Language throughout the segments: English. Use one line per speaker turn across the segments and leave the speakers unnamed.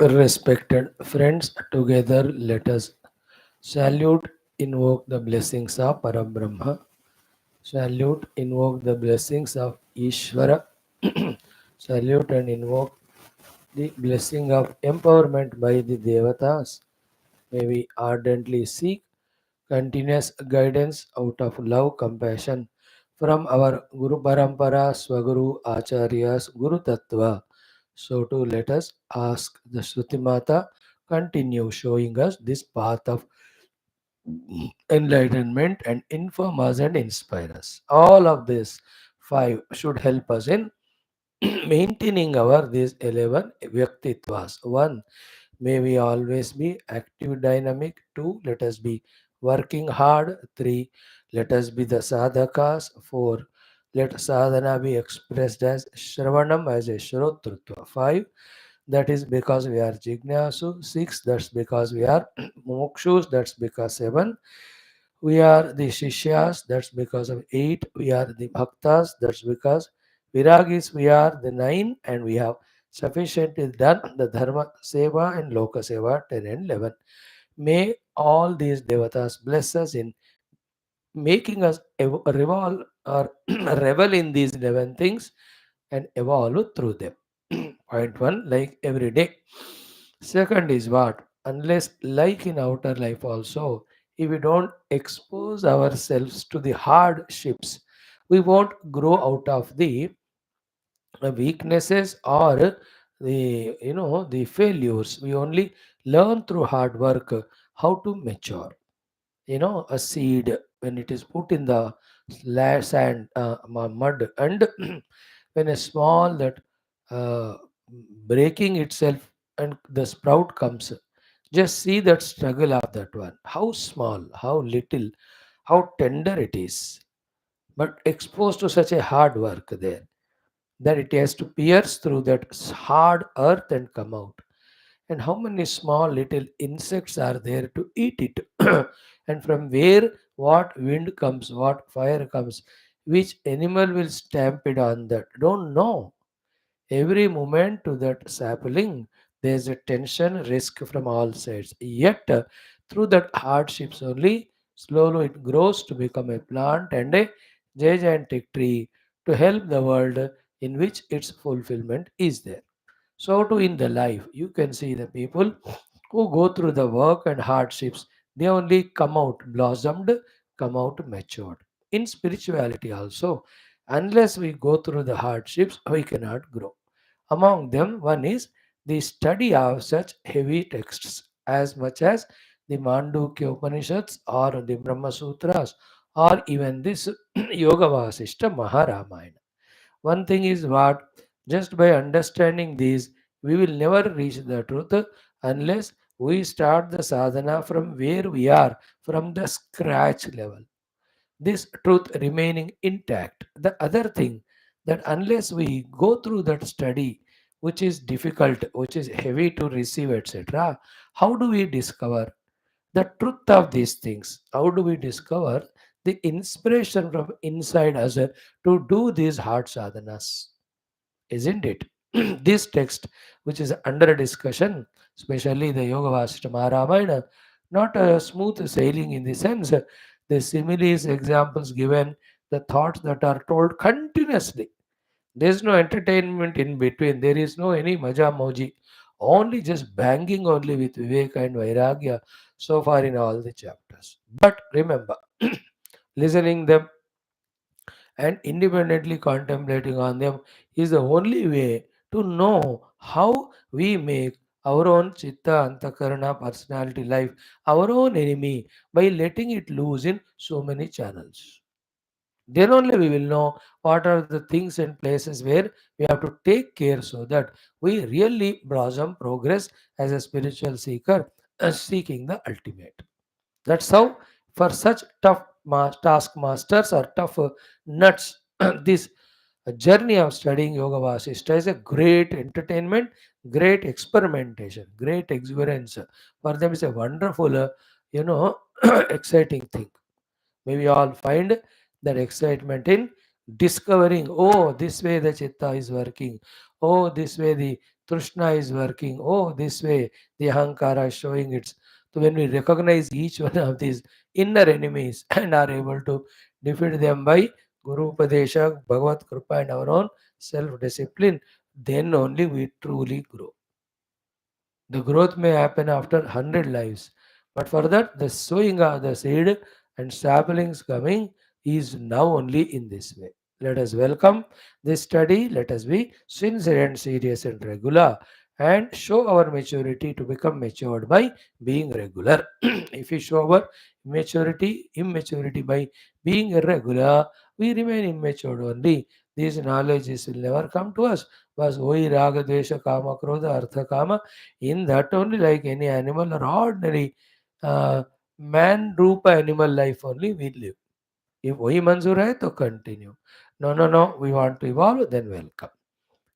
Respected friends, together let us salute, invoke the blessings of Parabrahma, salute, invoke the blessings of Ishvara, salute and invoke the blessing of empowerment by the Devatas. May we ardently seek continuous guidance out of love, compassion from our Guru Parampara, Swaguru, Acharyas, Guru Tattva. So too let us ask the Shruti Mata continue showing us this path of enlightenment and inform us and inspire us. All of this five should help us in maintaining our these 11 Vyaktitvas. One, may we always be active, dynamic. Two, let us be working hard. Three, let us be the sadhakas. Four, let sadhana be expressed as Shravanam, as a Shrotrutva. Five, that is because we are Jignasu. Six, that's because we are Mokshus. That's because seven, we are the Shishyas. That's because of eight. We are the Bhaktas. That's because Viragis, we are the nine, and we have sufficiently done the Dharma Seva and Loka Seva 10 and 11. May all these devatas bless us in making us revolve or revel in these 11 things and evolve through them. Point one, like every day. Second is what? Unless, like in outer life also, if we don't expose ourselves to the hardships, we won't grow out of the weaknesses or the failures. We only learn through hard work how to mature. A seed when it is put in the sand, mud, and when a small that uh, breaking itself and the sprout comes, just see that struggle of that one, how small, how little, how tender it is, but exposed to such a hard work there, that it has to pierce through that hard earth and come out. And how many small little insects are there to eat it? And from where what wind comes, what fire comes, which animal will stampede on that, don't know. Every moment to that sapling, there's a tension, risk from all sides. Yet, through that hardships only, slowly it grows to become a plant and a gigantic tree to help the world in which its fulfillment is there. So too in the life, you can see the people who go through the work and hardships, they only come out blossomed, come out matured. In spirituality also, unless we go through the hardships, we cannot grow. Among them, one is the study of such heavy texts as much as the Mandukya Upanishads or the Brahma Sutras or even this Yoga Vasishtha Maharamayana. One thing is what, just by understanding these, we will never reach the truth unless we start the sadhana from where we are, from the scratch level. This truth remaining intact. The other thing, that unless we go through that study, which is difficult, which is heavy to receive, etc., how do we discover the truth of these things? How do we discover the inspiration from inside us to do these hard sadhanas? Isn't it? This text, which is under discussion, especially the Yoga Vasishtha Ramayana, not a smooth sailing in the sense, the similes, examples given, the thoughts that are told continuously. There is no entertainment in between. There is no any maja moji. Only just banging only with Viveka and Vairagya so far in all the chapters. But remember, listening them and independently contemplating on them is the only way to know how we make our own chitta, antakarana, personality life our own enemy by letting it loose in so many channels. Then only we will know what are the things and places where we have to take care so that we really blossom, progress as a spiritual seeker, seeking the ultimate. That's how, for such tough taskmasters or tough nuts, this journey of studying Yoga Vasishtha is a great entertainment, great experimentation, great exuberance. For them, it's a wonderful, exciting thing. May we all find that excitement in discovering, oh, this way the chitta is working. Oh, this way the Trishna is working. Oh, this way, the Ahankara is showing its. So when we recognize each one of these inner enemies and are able to defeat them by Guru Upadesha, Bhagavad Kripa, and our own self-discipline, then only we truly grow. The growth may happen after 100 lives, but for that, the sowing of the seed and saplings coming is now only in this way. Let us welcome this study. Let us be sincere and serious and regular and show our maturity to become matured by being regular. If we show our immaturity by being irregular, we remain immature only. These knowledges will never come to us. Was oi raga dvesha kama krodha artha kama, in that only, like any animal or ordinary uh, man rupa animal life only we live. If वही मंजूर है तो continue. No, we want to evolve, then welcome.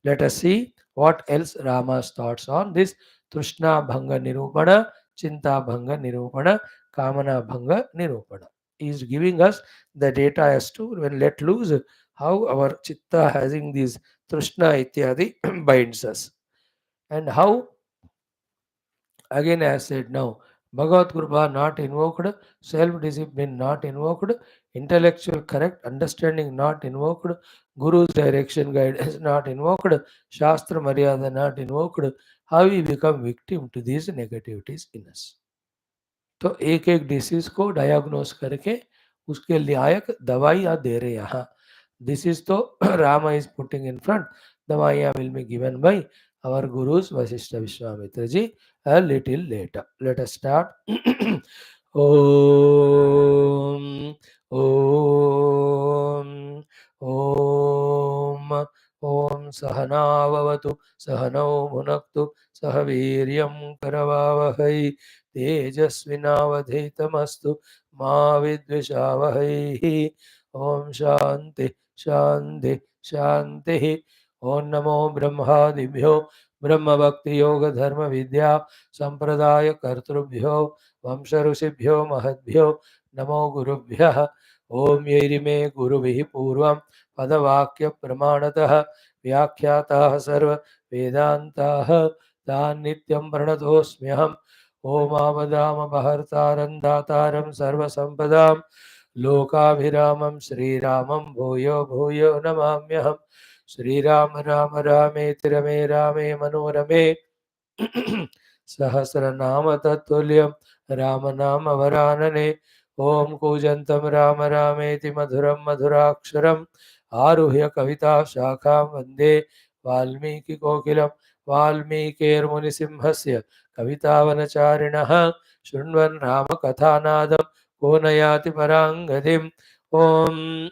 Let us see what else Rama's thoughts on this Trishna Bhanga Nirupana, Chinta Bhanga Nirupana, Kamana Bhanga Nirupana. He is giving us the data as to when let loose how our chitta having these Trishna Ityadi binds us, and how, again, as said now, Bhagavad Kripa not invoked, self discipline not invoked, intellectual correct understanding not invoked, Guru's direction guidance not invoked, Shastra Maryada not invoked. How we become victim to these negativities in us. तो एक एक disease को diagnose करके उसके लायक दवाइयाँ दे रहे यहाँ. This is the Rama is putting in front. The Maya will be given by our Gurus Vaashishtha Vishwamitra ji a little later. Let us start. Om Om Om Om Sahanavavatu Sahanau Bhunaktu Sahaviryam Karavavahai तेजस्विनावधीतमस्तु मा विद्विषावहैः. ओम शांति शांति शांति. ओम नमो ब्रह्मादिभ्यो ब्रह्म भक्ति योग धर्म विद्या संप्रदाय कर्तृभ्यो वंश ऋषिभ्यो महद्भ्यो नमो गुरुभ्यः. ओम यैरिमे गुरुभिः पूर्वं पदवाक्य प्रमाणतः व्याख्याताः सर्व वेदान्ताः तान् नित्यं प्रणतोऽस्म्यहम्. ओमावदाम महर्तारं दातारं सर्वसम्पदां लोकाभिरामं श्रीरामं भूयो भूयो नमाम्यहम्. श्रीराम राम रामेति रमे रामे मनोरमे सहस्रनाम तत्तुल्यं रामनाम वरानने. ओम कूजन्तं राम रामेति मधुरं मधुराक्षरम् आरुह्य कविता शाखां वन्दे वाल्मीकि कोकिलं. वाल्मीकिर्मुनिसिंहस्य कवितावनचारिणः शृण्वन् रामकथानादं को न याति पराङ्गतिम्. ॐ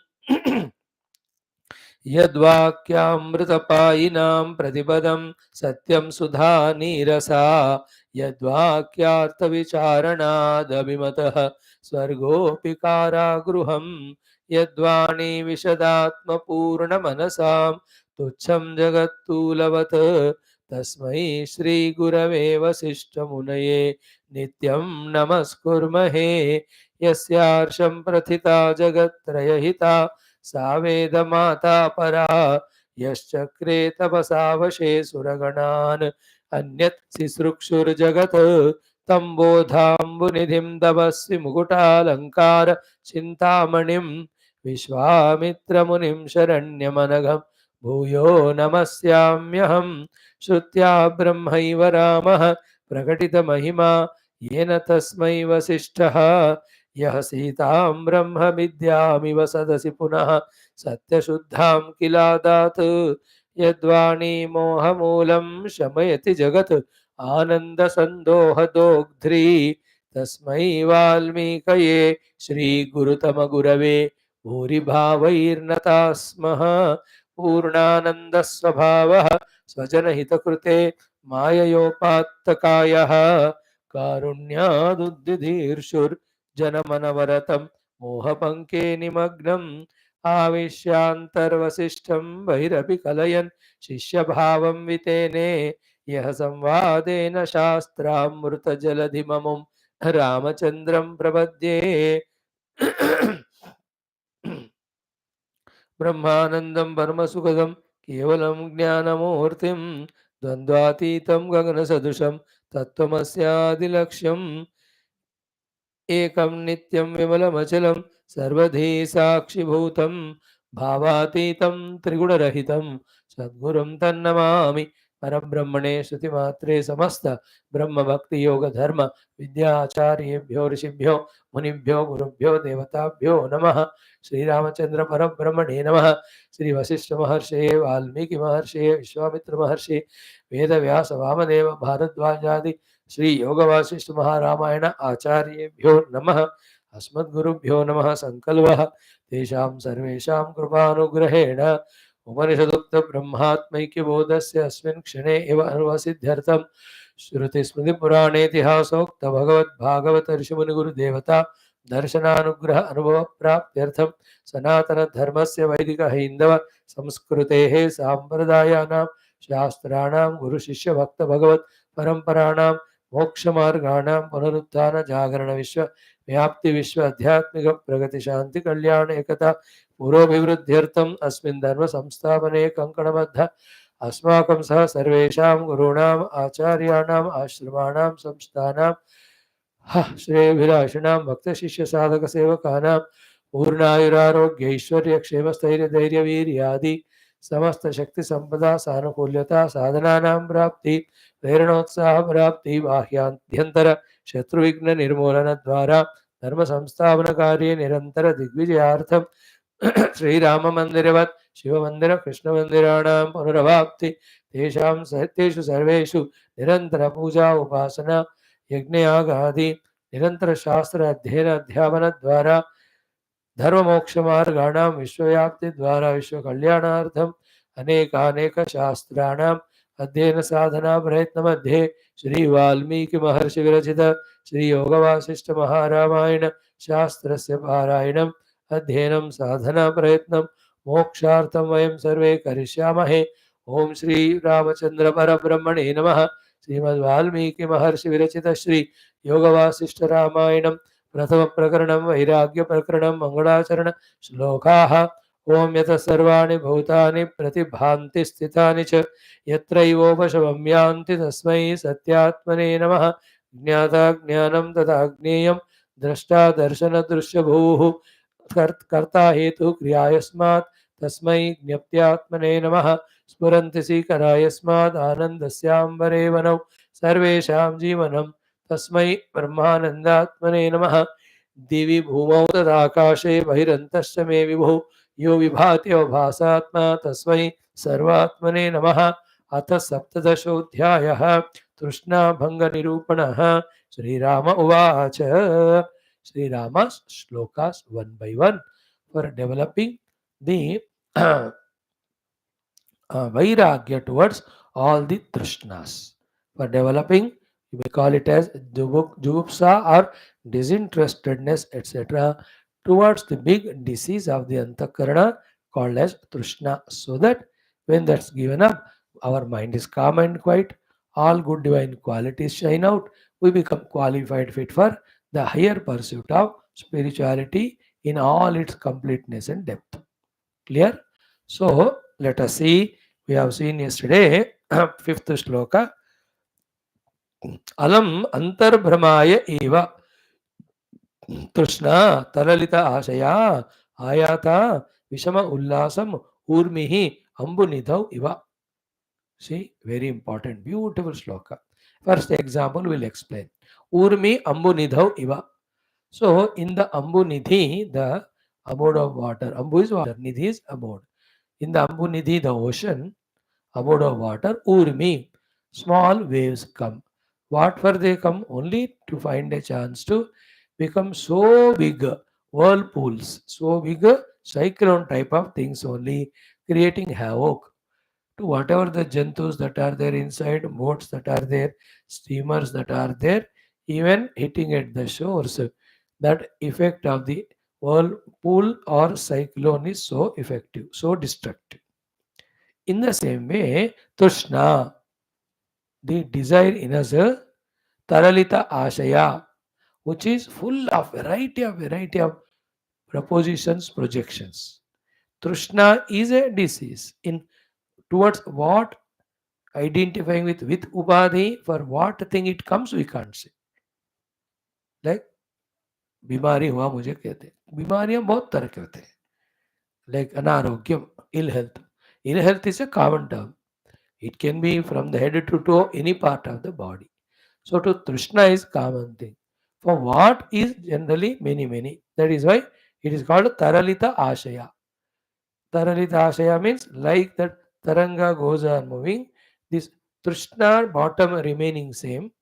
यद्वाक्यामृतपायिनां प्रतिपदं सत्यं सुधा नीरसा यद्वाक्यार्थविचारणादभिमतः स्वर्गोऽपि कारागृहं. यद्वाणी विशदात्मपूर्णमनसां तुच्छं जगत्तूलवत् तस्मै श्रीगुरवे वसिष्ठमुनये नित्यं नमस्कुर्महे. यस्यार्षं प्रथिता जगत्त्रयहिता सा वेदमाता परा यश्चक्रे तपसा वशे सुरगणान् अन्यत् सिसृक्षुर्जगत् तं बोधाम्बुनिधिं तपस्वि मुकुटालङ्कार चिन्तामणिं विश्वामित्रमुनिं शरण्यमनघं भूयो नमस्याम्यहम्. श्रुत्या ब्रह्मैव रामः प्रकटितमहिमा येन तस्मै वसिष्ठः यः सीतां ब्रह्म विद्यामिव सदसि पुनः सत्यशुद्धां किलादात्. यद्वाणी मोहमूलं शमयति जगत् आनन्दसन्दोहदोग्ध्री तस्मै वाल्मीकये श्रीगुरुतमगुरवे भूरिभावैर्नता स्मः. पूर्णानन्दस्वभावः स्वजनहितकृते माययोपात्तकायः कारुण्यादुद्दिधीर्षुर्जनमनवरतं मोहपङ्के निमग्नम् आविश्यान्तर्वसिष्ठं बहिरपि कलयन् शिष्यभावं वितेने. यः संवादेन शास्त्रामृतजलधिममुं रामचन्द्रं प्रपद्ये. ब्रह्मानन्दं परमसुखदं केवलं ज्ञानमूर्तिं द्वन्द्वातीतं गगनसदृशं तत्त्वमस्यादिलक्ष्यम् एकं नित्यं विमलमचलं सर्वधी साक्षिभूतं भावातीतं त्रिगुणरहितं सद्गुरुं तन्नमामि परब्रह्मणे श्रुतिमात्रे समस्त ब्रह्मभक्तियोगधर्म विद्याचार्येभ्यो ऋषिभ्यो मुनिभ्यो गुरुभ्यो देवताभ्यो नमः श्रीरामचंद्र परब्रह्मणे नमः श्री वशिष्ठ महर्षे वाल्मीकि महर्षे विश्वामित्र महर्षि वेदव्यास वामदेव भारद्वाजादि श्री योग वासिष्ठ महारामायण आचार्येभ्यो नमः अस्मद्गुरुभ्यो नमः संकल्पः तेषां सर्वेषां कृपानुग्रहेण उपनिषदुक्त ब्रह्मात्मैक्यबोधस्य अस्मिन् क्षणे एव अनुवसिद्ध्यर्थं श्रुतिस्मृतिपुराणेतिहासोक्त भगवद्भागवत ऋषिमुनिगुरुदेवता दर्शनानुग्रह अनुभव प्राप्त्यर्थं सनातन धर्मस्य वैदिक हैन्दव संस्कृतेः साम्प्रदायानां शास्त्राणां गुरुशिष्य भक्त भगवत् परंपराणां मोक्षमार्गाणां पुनरुत्थान जागरण विश्व व्याप्ति विश्व आध्यात्मिक प्रगति शांति कल्याण एकता पुरोभिवृद्ध्यर्थम् अस्मिन् धर्म संस्थापने कंकणबद्ध अस्माकं सह सर्वेषां गुरूणाम् आचार्याणाम् आश्रमाणां संस्थानां श्रेयभिलाषिणां भक्तशिष्यसाधकसेवकानां पूर्णायुरारोग्यैश्वर्यक्षेमस्थैर्यधैर्यवीर्यादि समस्त शक्ति संपदा सानुकूल्यता साधनानां प्राप्ति प्रेरणोत्साह प्राप्ति बाह्याभ्यंतर शत्रुविघ्न निर्मूलन द्वारा धर्म संस्थापन कार्ये निरंतर दिग्विजयार्थम श्रीराम मंदिरवत् शिव मंदिर कृष्ण मंदिराणां पुनरवाप्ति तेषु सर्वेषु निरंतर पूजा उपासना यज्ञयागादि निरंतर शास्त्र अध्ययन अध्यापन द्वारा धर्म मोक्ष मार्गाणां विश्वव्याप्ति द्वारा विश्व कल्याणार्थम अनेकानेक शास्त्राणाम अध्ययन साधना प्रयत्न मध्ये श्री वाल्मीकि महर्षि विरचित श्री योग वासिष्ठ महारामायण शास्त्रस्य पारायणम् अध्ययनं साधना प्रयत्नं मोक्षार्थं वयं सर्वे करिष्यामहे ओम श्री रामचंद्र परब्रह्मणे नमः श्रीमद् वाल्मीकि महर्षि विरचित श्री योग वासिष्ठ रामायणं प्रथम प्रकरणं वैराग्य प्रकरणं मंगलाचरण श्लोकाः ओम यतः सर्वाणि भूतानि प्रतिभान्ति स्थितानि च यत्रैवोपशमं यान्ति तस्मै सत्यात्मने नमः ज्ञाता ज्ञानं तथा ज्ञेयं द्रष्टा दर्शन दृश्यभूः कर्ता हेतु क्रियायस्मात् तस्मै ज्ञप्त्यात्मने नमः स्फुरन्ति सीकरायस्मात् आनन्दस्याम्बरे वनौ सर्वेषां जीवनं तस्मै ब्रह्मानन्दात्मने नमः दिवि भूमौ तदाकाशे बहिरन्तश्च मे विभुः यो विभाति अवभासात्मा तस्मै सर्वात्मने नमः अथ सप्तदशोऽध्यायः तृष्णाभङ्गनिरूपणः श्रीराम उवाच Sri Rama's shlokas one by one for developing the Vairagya towards all the Trishnas. For developing, you may call it as Jugupsa or disinterestedness, etc. towards the big disease of the Antakarana called as Trishna. So that when that's given up, our mind is calm and quiet, all good divine qualities shine out, we become qualified fit for the higher pursuit of spirituality in all its completeness and depth. Clear? So let us see. We have seen yesterday fifth shloka. Alam antarbhramaya eva Trishna taralita ashaya ayata vishama ullasam urmihi ambunidhav iva. See, very important, beautiful shloka. First example will explain. Urmi ambunidhav iva. So in the ambunidhi, the abode of water. Ambu is water, nidhi is abode. In the ambunidhi, the ocean, abode of water, urmi, small waves come. What for they come? Only to find a chance to become so big whirlpools, so big cyclone type of things only, creating havoc to whatever the jantus that are there inside, boats that are there, steamers that are there, even hitting at the shores. That effect of the whirlpool or cyclone is so effective, so destructive. In the same way, Tushna, the desire in us, Taralita Ashaya, which is full of variety of propositions, projections. Trishna is a disease in towards what Identifying with Upadhi, for what thing it comes, we can't say. Like, बीमारी हुआ मुझे कहते हैं, बीमारियां बहुत तरह के होते हैं, like अनारोग्यम, ill health. Ill health is a common term. It can be from the head to toe, any part of the body. So to Trishna is common thing. For what is generally many, many. That is why it is called Taralita Ashaya. Taralita Ashaya means like that Taranga goes on moving, this Trishna bottom remaining same,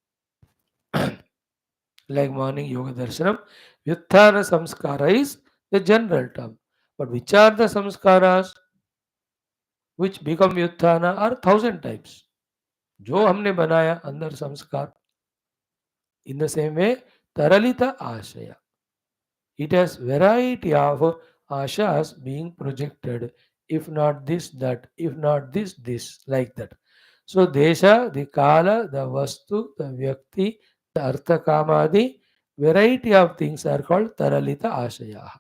like morning yoga darshanam. Vyuthana samskara is the general term. But which are the samskaras which become vyuthana are thousand types. जो हमने बनाया अंदर संस्कार. In the same way, Taralita Ashaya. It has variety of ashas being projected. If not this, that. If not this, this. Like that. So, Desha, the Kala, the Vastu, the Vyakti, the Artha Kamadi, variety of things are called Taralita Ashaya.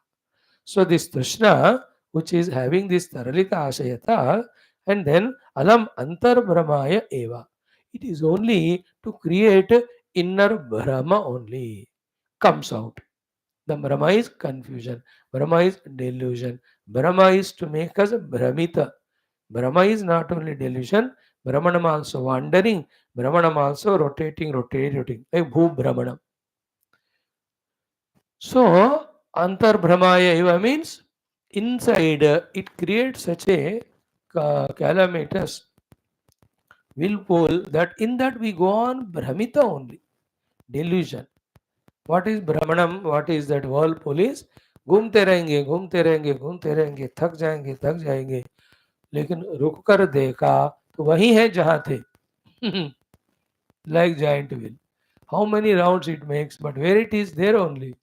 So, this Trishna, which is having this Taralita Ashayata, and then Alam Antar Brahmaya Eva. It is only to create inner Brahma only. Comes out. The Brahma is confusion. Brahma is delusion. Brahma is to make us Brahmita. Brahma is not only delusion, Brahmanam also wandering, Brahmanam also rotating, like Bhu Brahmanam. So, Antar Brahmaya Eva means inside it creates such a calamitous whirlpool that in that we go on Brahmita only, delusion. What is Brahmanam? What is that whirlpool is? घूमते रहेंगे, थक जाएंगे, लेकिन रुक कर देखा तो वही है जहां थे. Like giant wheel. How many rounds it makes, but where it is, there only.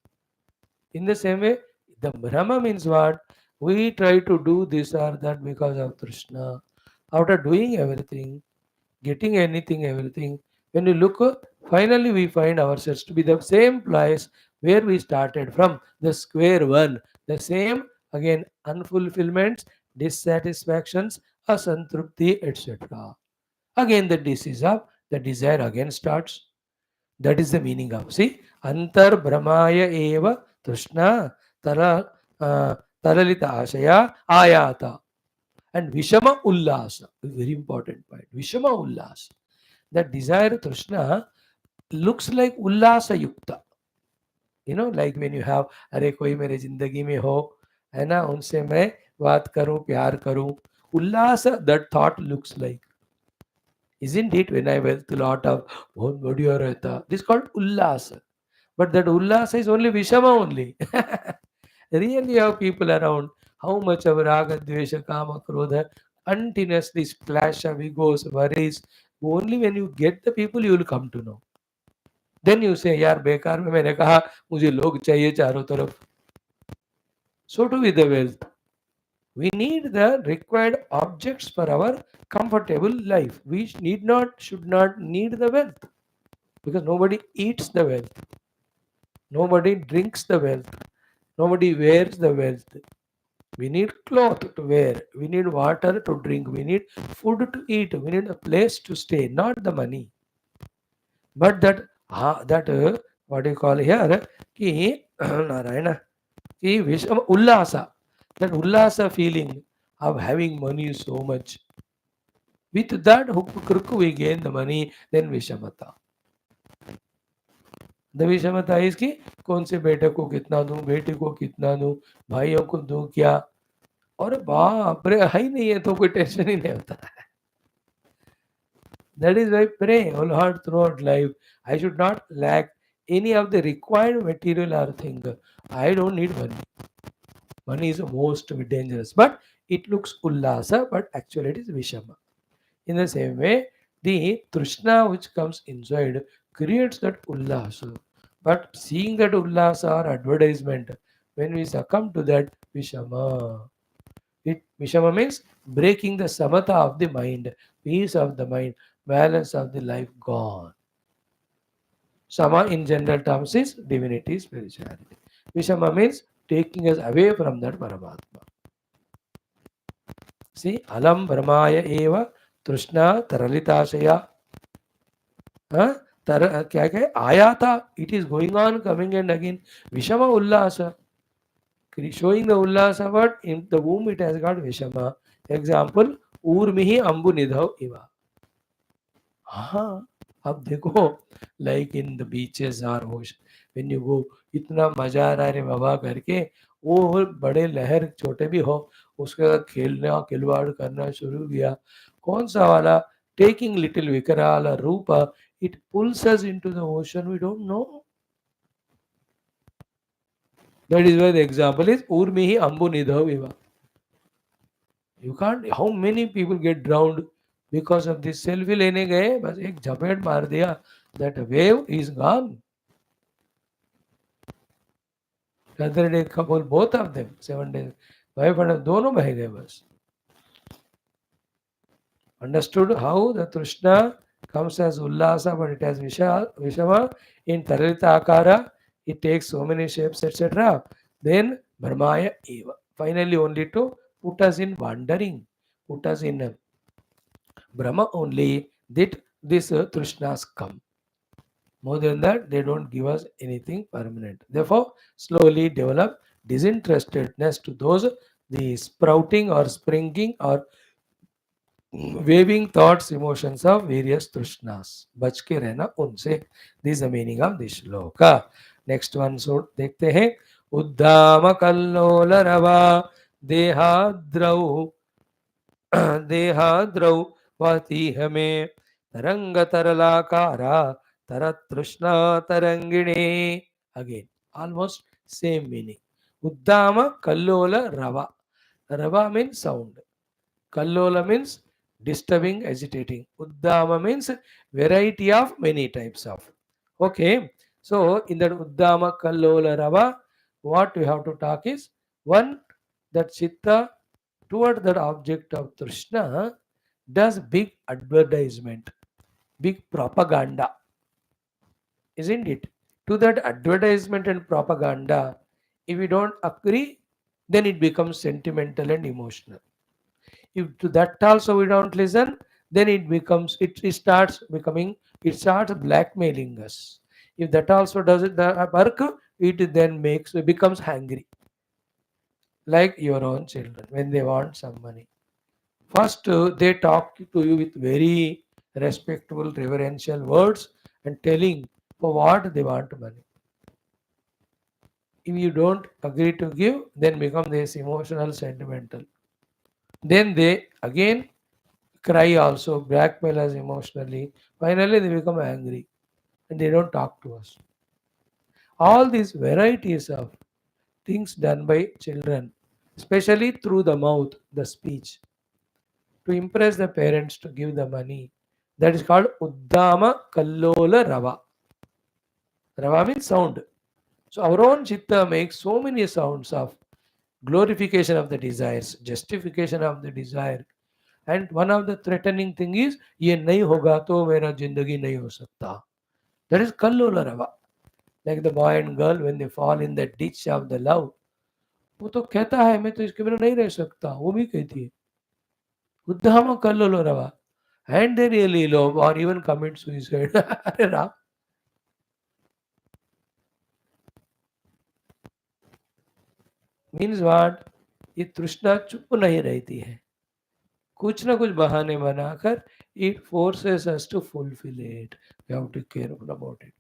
In the same way, the Brahma means what? We try to do this or that because of Trishna. After doing everything, getting anything, everything, when you look, finally we find ourselves to be the same place where we started from, the square one, the same again unfulfillments, dissatisfactions, asantrupti, etc. Again, the disease of the desire again starts. That is the meaning of, see, Antar Brahmaya Eva Trishna Tara Taralita Ashaya Ayata. And Vishama Ullasa, very important point. Vishama Ullasa. That desire Trishna looks like Ullasa Yukta. You know, like when you have, अरे कोई मेरे जिंदगी में हो, है ना, उनसे मैं बात करूं, प्यार करूं. Ullasa, that thought looks like. Isn't it? When I went to lot of बढ़िया रहता, this is called Ullasa. But that Ullasa is only Vishama only. Really have people around, how much of Raga, Dvesha, Kama, Krodha, continuously splash of egos, worries. Only when you get the people, you will come to know. Then you say, यार बेकार में मैंने कहा मुझे लोग चाहिए चारों तरफ. So too with the wealth. We need the required objects for our comfortable life. We should not need the wealth, because nobody eats the wealth, nobody drinks the wealth, nobody wears the wealth. We need cloth to wear, we need water to drink, we need food to eat, we need a place to stay, not the money. But what do you call here? Ki Narayana, ki Visham Ullasa, that Ullasa feeling of having money so much. With that hook we gain the money, then Vishamata. The Vishamata is कि कौन से बेटे को कितना दूं, बेटे को कितना दूं, भाइयों को दूं क्या, और बाप रे है ही नहीं है तो कोई टेंशन ही नहीं होता. That is why pray, O Lord, throughout life, I should not lack any of the required material or thing. I don't need money. Money is the most dangerous, but it looks ullasa, but actually it is Vishama. In the same way, the Trishna which comes inside creates that ullasa. But seeing that ullasa or advertisement, when we succumb to that Vishama, Vishama means breaking the samatha of the mind, peace of the mind, balance of the life gone. Sama in general terms is divinity, spirituality. Vishama means taking us away from that Paramatma. See, Alam Brahmaya Eva तृष्णा तरलिताशया, हाँ, क्या क्या आया था, it is going on coming and again. विषम उल्लास, showing the ullasa, but in the womb it has got vishama. Example, urmihi ambu nidhav iva. हाँ, अब देखो, like in the beaches or ocean, when you go, इतना मजा आ रहा है रे बाबा करके, वो बड़े लहर छोटे भी हो, उसके साथ खेलना खिलवाड़ करना शुरू किया. कौन सा वाला, टेकिंग लिटिल विकराल रूपा, it pulls us into the ocean, we don't know. That is why the example is ऊर्मिहि अंबु निधौ इव. You can't. How many people get drowned because of this? Selfie लेने गए, बस एक झपेट मार दिया, that wave is gone. The other day couple, both of them, 7 days, wife and दोनों बह गए बस. Understood how the Trishna comes as Ullasa, but it has Vishama in Taralita Akara. It takes so many shapes, etc. Then Brahmaya Eva. Finally, only to put us in wandering, put us in Brahma only, that these Trishnas come. More than that, they don't give us anything permanent. Therefore, slowly develop disinterestedness to those, the sprouting or springing or waving thoughts, emotions of various Trishnas. बच के रहना उनसे. This is the meaning of this shloka. Next one, so देखते हैं. उद्दाम कल्लोल रवा देहाद्रौ देहाद्रौ वहति हमें तरंग तरलाकारा तरतृष्णा Tarangini. Again, almost same meaning. Uddama kallola rava. Rava means sound. Kallola means disturbing, agitating. Uddama means variety of many types of. Okay. So in that Uddama kallola rava, what we have to talk is one, that chitta toward that object of Trishna does big advertisement, big propaganda, isn't it? To that advertisement and propaganda, if we don't agree, then it becomes sentimental and emotional. If to that also we don't listen, then it starts becoming, it starts blackmailing us. If that also doesn't work, it then becomes hungry, like your own children when they want some money. First, they talk to you with very respectful, reverential words and telling for what they want money. If you don't agree to give, then become this emotional, sentimental. Then they again cry also, blackmail us emotionally. Finally, they become angry and they don't talk to us. All these varieties of things done by children, especially through the mouth, the speech, to impress the parents to give the money. That is called Uddama Kallola Rava. Rava means sound. So our own chitta makes so many sounds of glorification of the desires, justification of the desire. And one of the threatening thing is, ये नहीं होगा तो मेरा जिंदगी नहीं हो सकता. That is Kallola Rava. Like the boy and girl when they fall in the ditch of the love. वो तो कहता है मैं तो इसके बिना नहीं रह सकता, वो भी कहती है. Uddama Kallola Rava. And they really love or even commit suicide. अरे राम, मीन्स व्हाट, ये तृष्णा चुप नहीं रहती है, कुछ ना कुछ बहाने बनाकर it forces us to fulfill it. We have to be careful about it.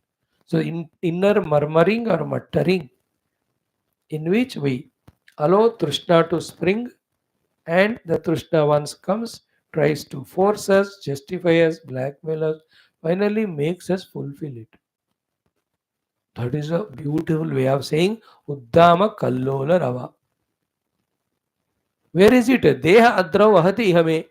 So in inner murmuring or muttering, in which we allow Trishna to spring, and the Trishna once comes, tries to force us, justify us, blackmail us, finally makes us fulfill it. That is a beautiful way of saying Uddama Kallola Rava. Where is it? Deha Adra Vahati Hame.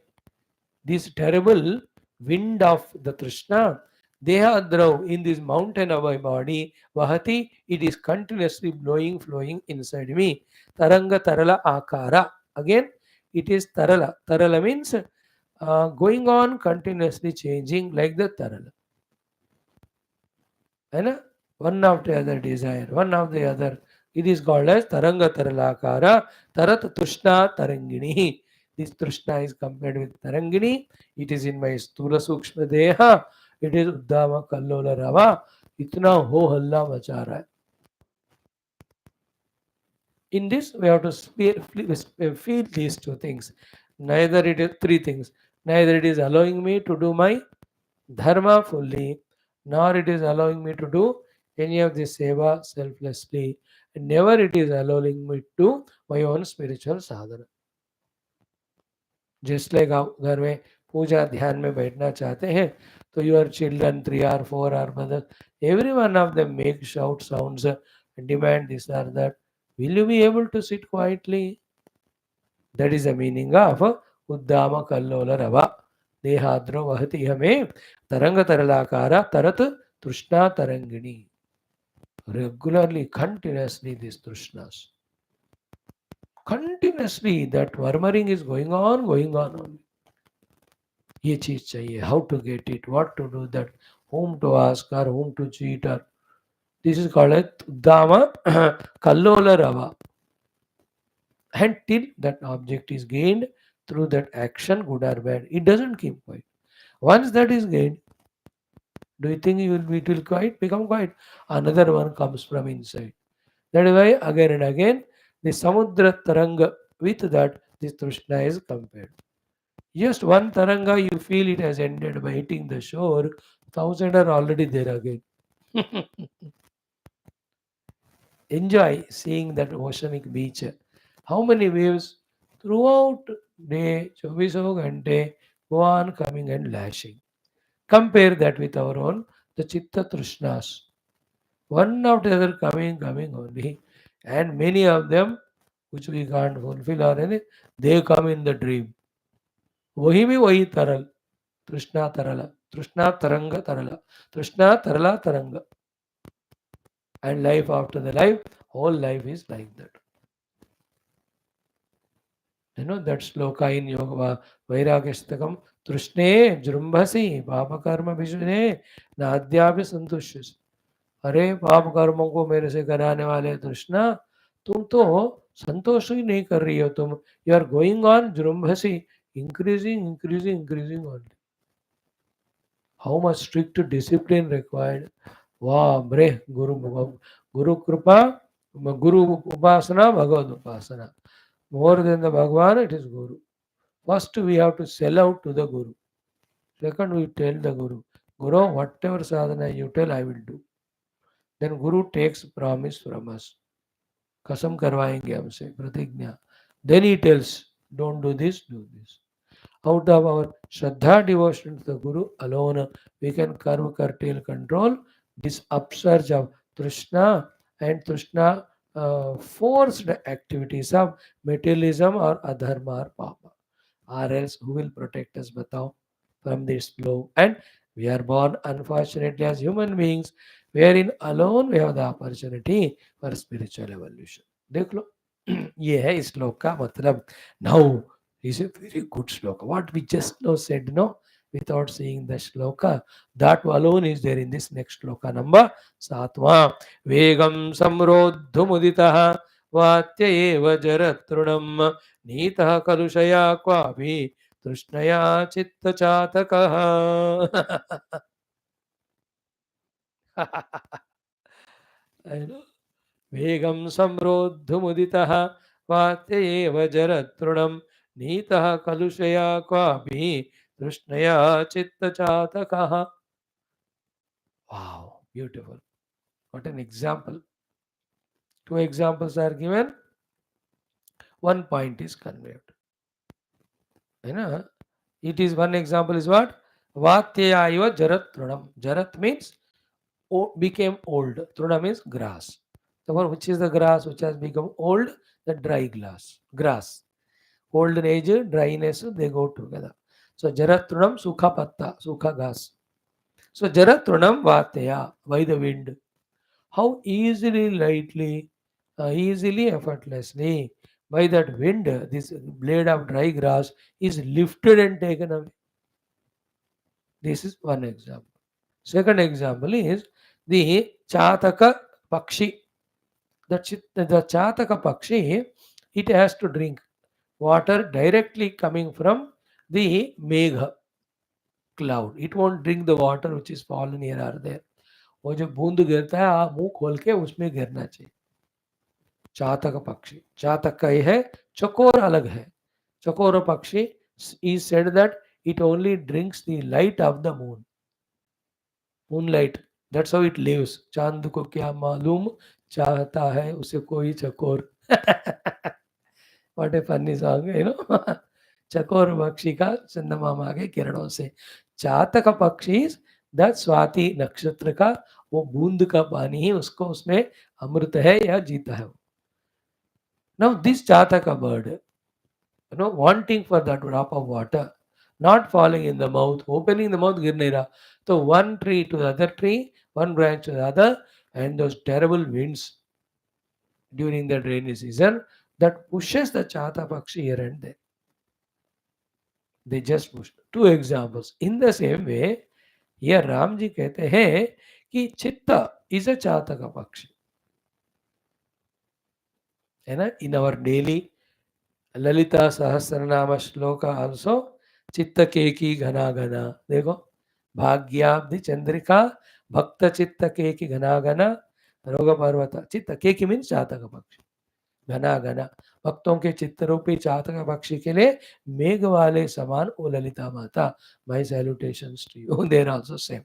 This terrible wind of the Trishna, Deha Adrav, in this mountain of my body, Vahati, it is continuously blowing, flowing inside me. Taranga Tarala Akara. Again, it is Tarala. Tarala means going on continuously changing like the Tarala. है ना? One after the other desire, one after the other. It is called as Taranga Taralakara, Tarat Tushna Tarangini. This Trishna is compared with Tarangini. It is in my Stula Sukshma Deha. It is Uddama Kallola Rava. Itna ho halla macha raha hai. In this, we have to feel these two things. Neither it is three things. Neither it is allowing me to do my dharma fully, nor it is allowing me to do any of the seva selflessly, and never it is allowing me to do my own spiritual sadhana. Just like आप घर में पूजा ध्यान में बैठना चाहते हैं, तो your children 3 or 4 or mother, every one of them make shout sounds, demand this or that. Will you be able to sit quietly? That is the meaning of Uddama Kallola Rava. Dehadro Vahati Hame Taranga Taralakara Tarat Trushna Tarangini. Regularly, continuously, these Trushnas. Continuously, that murmuring is going on. ये चीज चाहिए, how to get it, what to do that, whom to ask or whom to cheat or this is called a Uddama Kallola Rava. And till that object is gained through that action, good or bad, it doesn't keep quiet. Once that is gained, do you think it will quiet, become quiet? Another one comes from inside. That is why again and again the Samudra Taranga with that this Trishna is compared. Just one Taranga you feel it has ended by hitting the shore, 1,000 are already there again. Enjoy seeing that oceanic beach. How many waves throughout day, 24 ghante, go on coming and lashing. Compare that with our own, the Chitta Trishnas. One after the other coming only. And many of them, which we can't fulfill or anything, they come in the dream. वही भी वही तरल तृष्णा तरला तृष्णा तरंग तरला तृष्णा तरला तरंग and life after the life, whole life is like that. You know that sloka in Yoga Vairagya Trishne Jrumbhasi Papa Karma Vishune Nadhyabhi Santushyas. अरे पाप कर्मों को मेरे से कराने वाले तृष्णा, तुम तो संतोष ही नहीं कर रही हो, तुम यू आर गोइंग ऑन जृंभसी, increasing only. How much strict discipline required? Wow, bre Guru Kripa, Guru Upasana, Bhagavad Upasana. More than the Bhagwan, it is Guru. First, we have to sell out to the Guru. Second, we tell the Guru, Guru, whatever sadhana you tell, I will do. Then Guru takes promise from us. कसम करवाएंगे हमसे प्रतिज्ञा. Then he tells, don't do this, do this. Out of our Shraddha devotion to the Guru alone, we can curb, curtail, control this upsurge of Trishna and Trishna forced activities of materialism or adharma or papa. Or else, who will protect us, batao, from this flow? And we are born, unfortunately, as human beings, wherein alone we have the opportunity for spiritual evolution. देख लो ये है इस श्लोक का मतलब. Now is a very good shloka. What we just now said, no, without seeing the shloka, that alone is there in this next shloka number 7. Vegam samrodhumuditaha vatyeva jaratrunam nitah kalushaya kvabhi trushnaya chitta chatakaha. I know. Vegam samrodhumuditaha vatyeva jaratrunam नीतः कलुषया क्वापि तृष्णया चित्तचातकः. Wow, beautiful. What an example. 2 examples are given. 1 point is conveyed. You know, it is one example is what? Vatyaya jarat trunam. Jarat means became old. Trunam means grass. So which is the grass which has become old? The dry grass. Golden age, dryness, they go together. So Jaratrunam Sukha Patta, Sukha gas. So Jaratrunam Vataya, by the wind. How easily, lightly, easily, effortlessly, by that wind, this blade of dry grass is lifted and taken away. This is one example. Second example is the Chataka Pakshi. The Chataka Pakshi, it has to drink. water directly coming from the megha cloud. It won't drink the water which is fallen here or there. वो जो बूंद गिरता है आप मुंह खोल के उसमें गिरना चाहिए. चातक पक्षी, चातक का ये है, चकोर अलग है. चकोर पक्षी is said that it only drinks the light of the moon, moonlight. That's how it lives. चांद को क्या मालूम चाहता है उसे कोई चकोर. What a funny song, you know. चकोर पक्षी का चंदमामा के किरणों से. चातक पक्षी द स्वाति नक्षत्र का वो बूंद का पानी ही उसको उसमें अमृत है या जीता है. Now this chataka bird, wanting for that drop of water, not falling in the mouth, opening the mouth, gir nahi raha. So one tree to the other tree, one branch to the other, and those terrible winds during the rainy season that pushes the chata pakshi here and there. They just push. Two examples. In the same way, here Ram ji कहते हैं कि चित्ता is a chataka pakshi. है ना? In our daily Lalita सहस्रनाम श्लोक also चित्त केकी घना घना. देखो, भाग्याब्धि चंद्रिका भक्त चित्त केकी घना घना रोग पर्वत. चित्त केकी मीन्स चातक पक्षी, घना घना. भक्तों के चित्त रूपी चातक पक्षी के लिए मेघ वाले समान ओ ललिता माता. My salutations to you. There also same.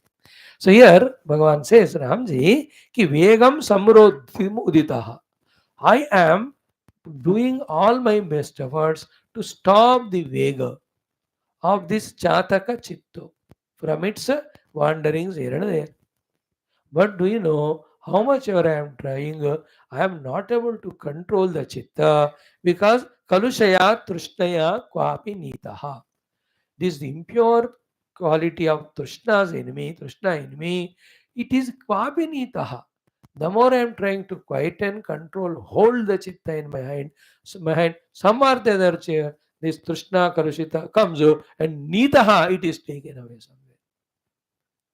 So here भगवान सेज राम जी कि वेगम समरोधिम उदितः. I am doing all my best efforts to stop the vega of this chataka chitto from its wanderings here and there. But do you know how much ever I am trying, I am not able to control the chitta because kalushaya trushnaya kwapi nitaha. This impure quality of Trishna's enemy, Trishna enemy, it is Kvabinitaha. The more I am trying to quieten, control, hold the chitta in my hand, some or the other chair, this Trishna Kalushita comes and Nitaha, it is taken away somewhere.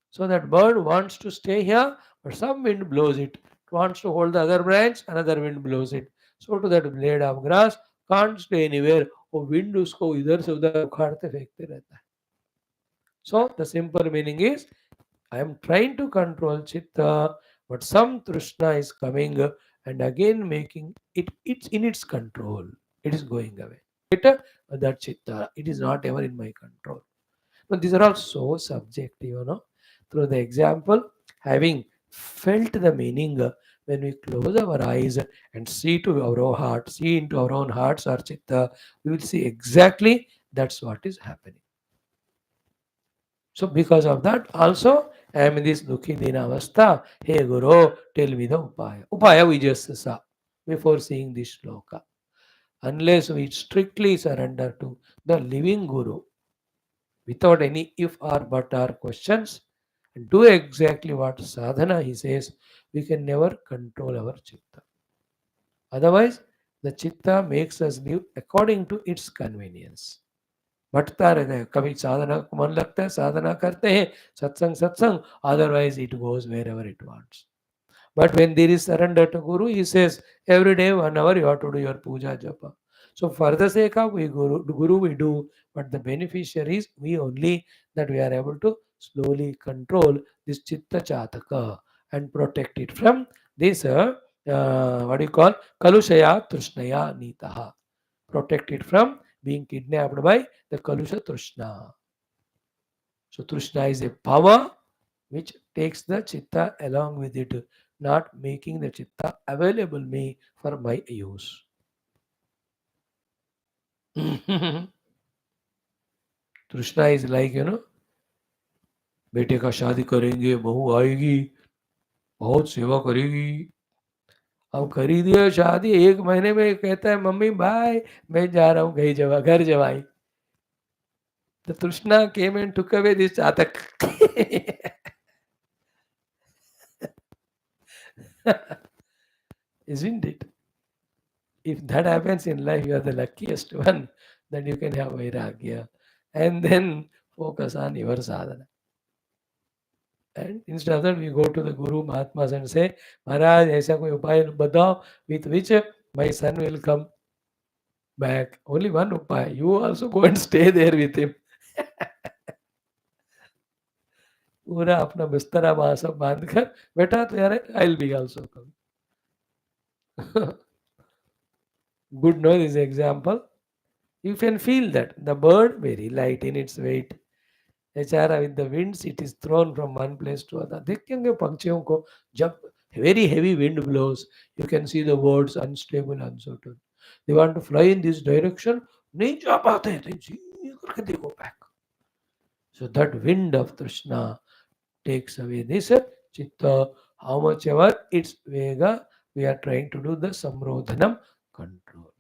So that bird wants to stay here, but some wind blows it. It wants to hold the other branch, another wind blows it. So to that blade of grass can't stay anywhere. वो wind उसको इधर से उधर उखाड़ते फेंकते रहता है. So the simple meaning is, I am trying to control chitta, but some trishna is coming and again making it's in its control. It is going away. That chitta, it is not ever in my control. But these are all so subjective, Through the example, having felt the meaning, when we close our eyes and see to our own heart, see into our own hearts or chitta, we will see exactly that's what is happening. So because of that, also I am in this Dukhi Dinavastha. Hey Guru, tell me the Upaya. Upaya we just saw before seeing this shloka. Unless we strictly surrender to the living Guru without any if or but or questions and do exactly what sadhana he says, we can never control our chitta. Otherwise, the chitta makes us live according to its convenience. भटता रहता है. कभी साधना को मन लगता है, साधना करते हैं, सत्संग, otherwise it goes wherever it wants. But when there is surrender to Guru, he says every day 1 hour you have to do your puja japa. So for the sake of Guru we do, but the beneficiary is we only, that we are able to slowly control this chitta chataka and protect it from this what do you call kalushaya trushnaya nitaha. Protect it from being kidnapped by the Kalusha Trishna. So Trishna is a power which takes the chitta along with it, not making the chitta available me for my use. Trishna is like, बेटे का शादी करेंगे, बहू आएगी, बहुत सेवा करेगी. अब करी दिया शादी, 1 महीने में कहता है मम्मी बाय, मैं जा रहा हूँ घर जवाई. The Trishna came and took away this chatak. Isn't it? If that happens in life, you are the luckiest one that you can have Vairagya and then focus on your sadhana. And instead of that, we go to the Guru Mahatmas and say, Maharaj, ऐसा कोई उपाय बताओ with which my son will come back. Only one upay. You also go and stay there with him. पूरा अपना बिस्तरा वहां सब बांध कर बेटा तेरे I will be also come. Good no this example. You can feel that the bird very light in its weight. बेचारा with the winds it is thrown from one place to other. देखेंगे पंछियों को जब very heavy wind blows, you can see the birds unstable, uncertain. They want to fly in this direction, नहीं जा पाते. They करके they go back. So that wind of Trishna takes away this chitta. How much ever its vega, we are trying to do the samrodhanam control.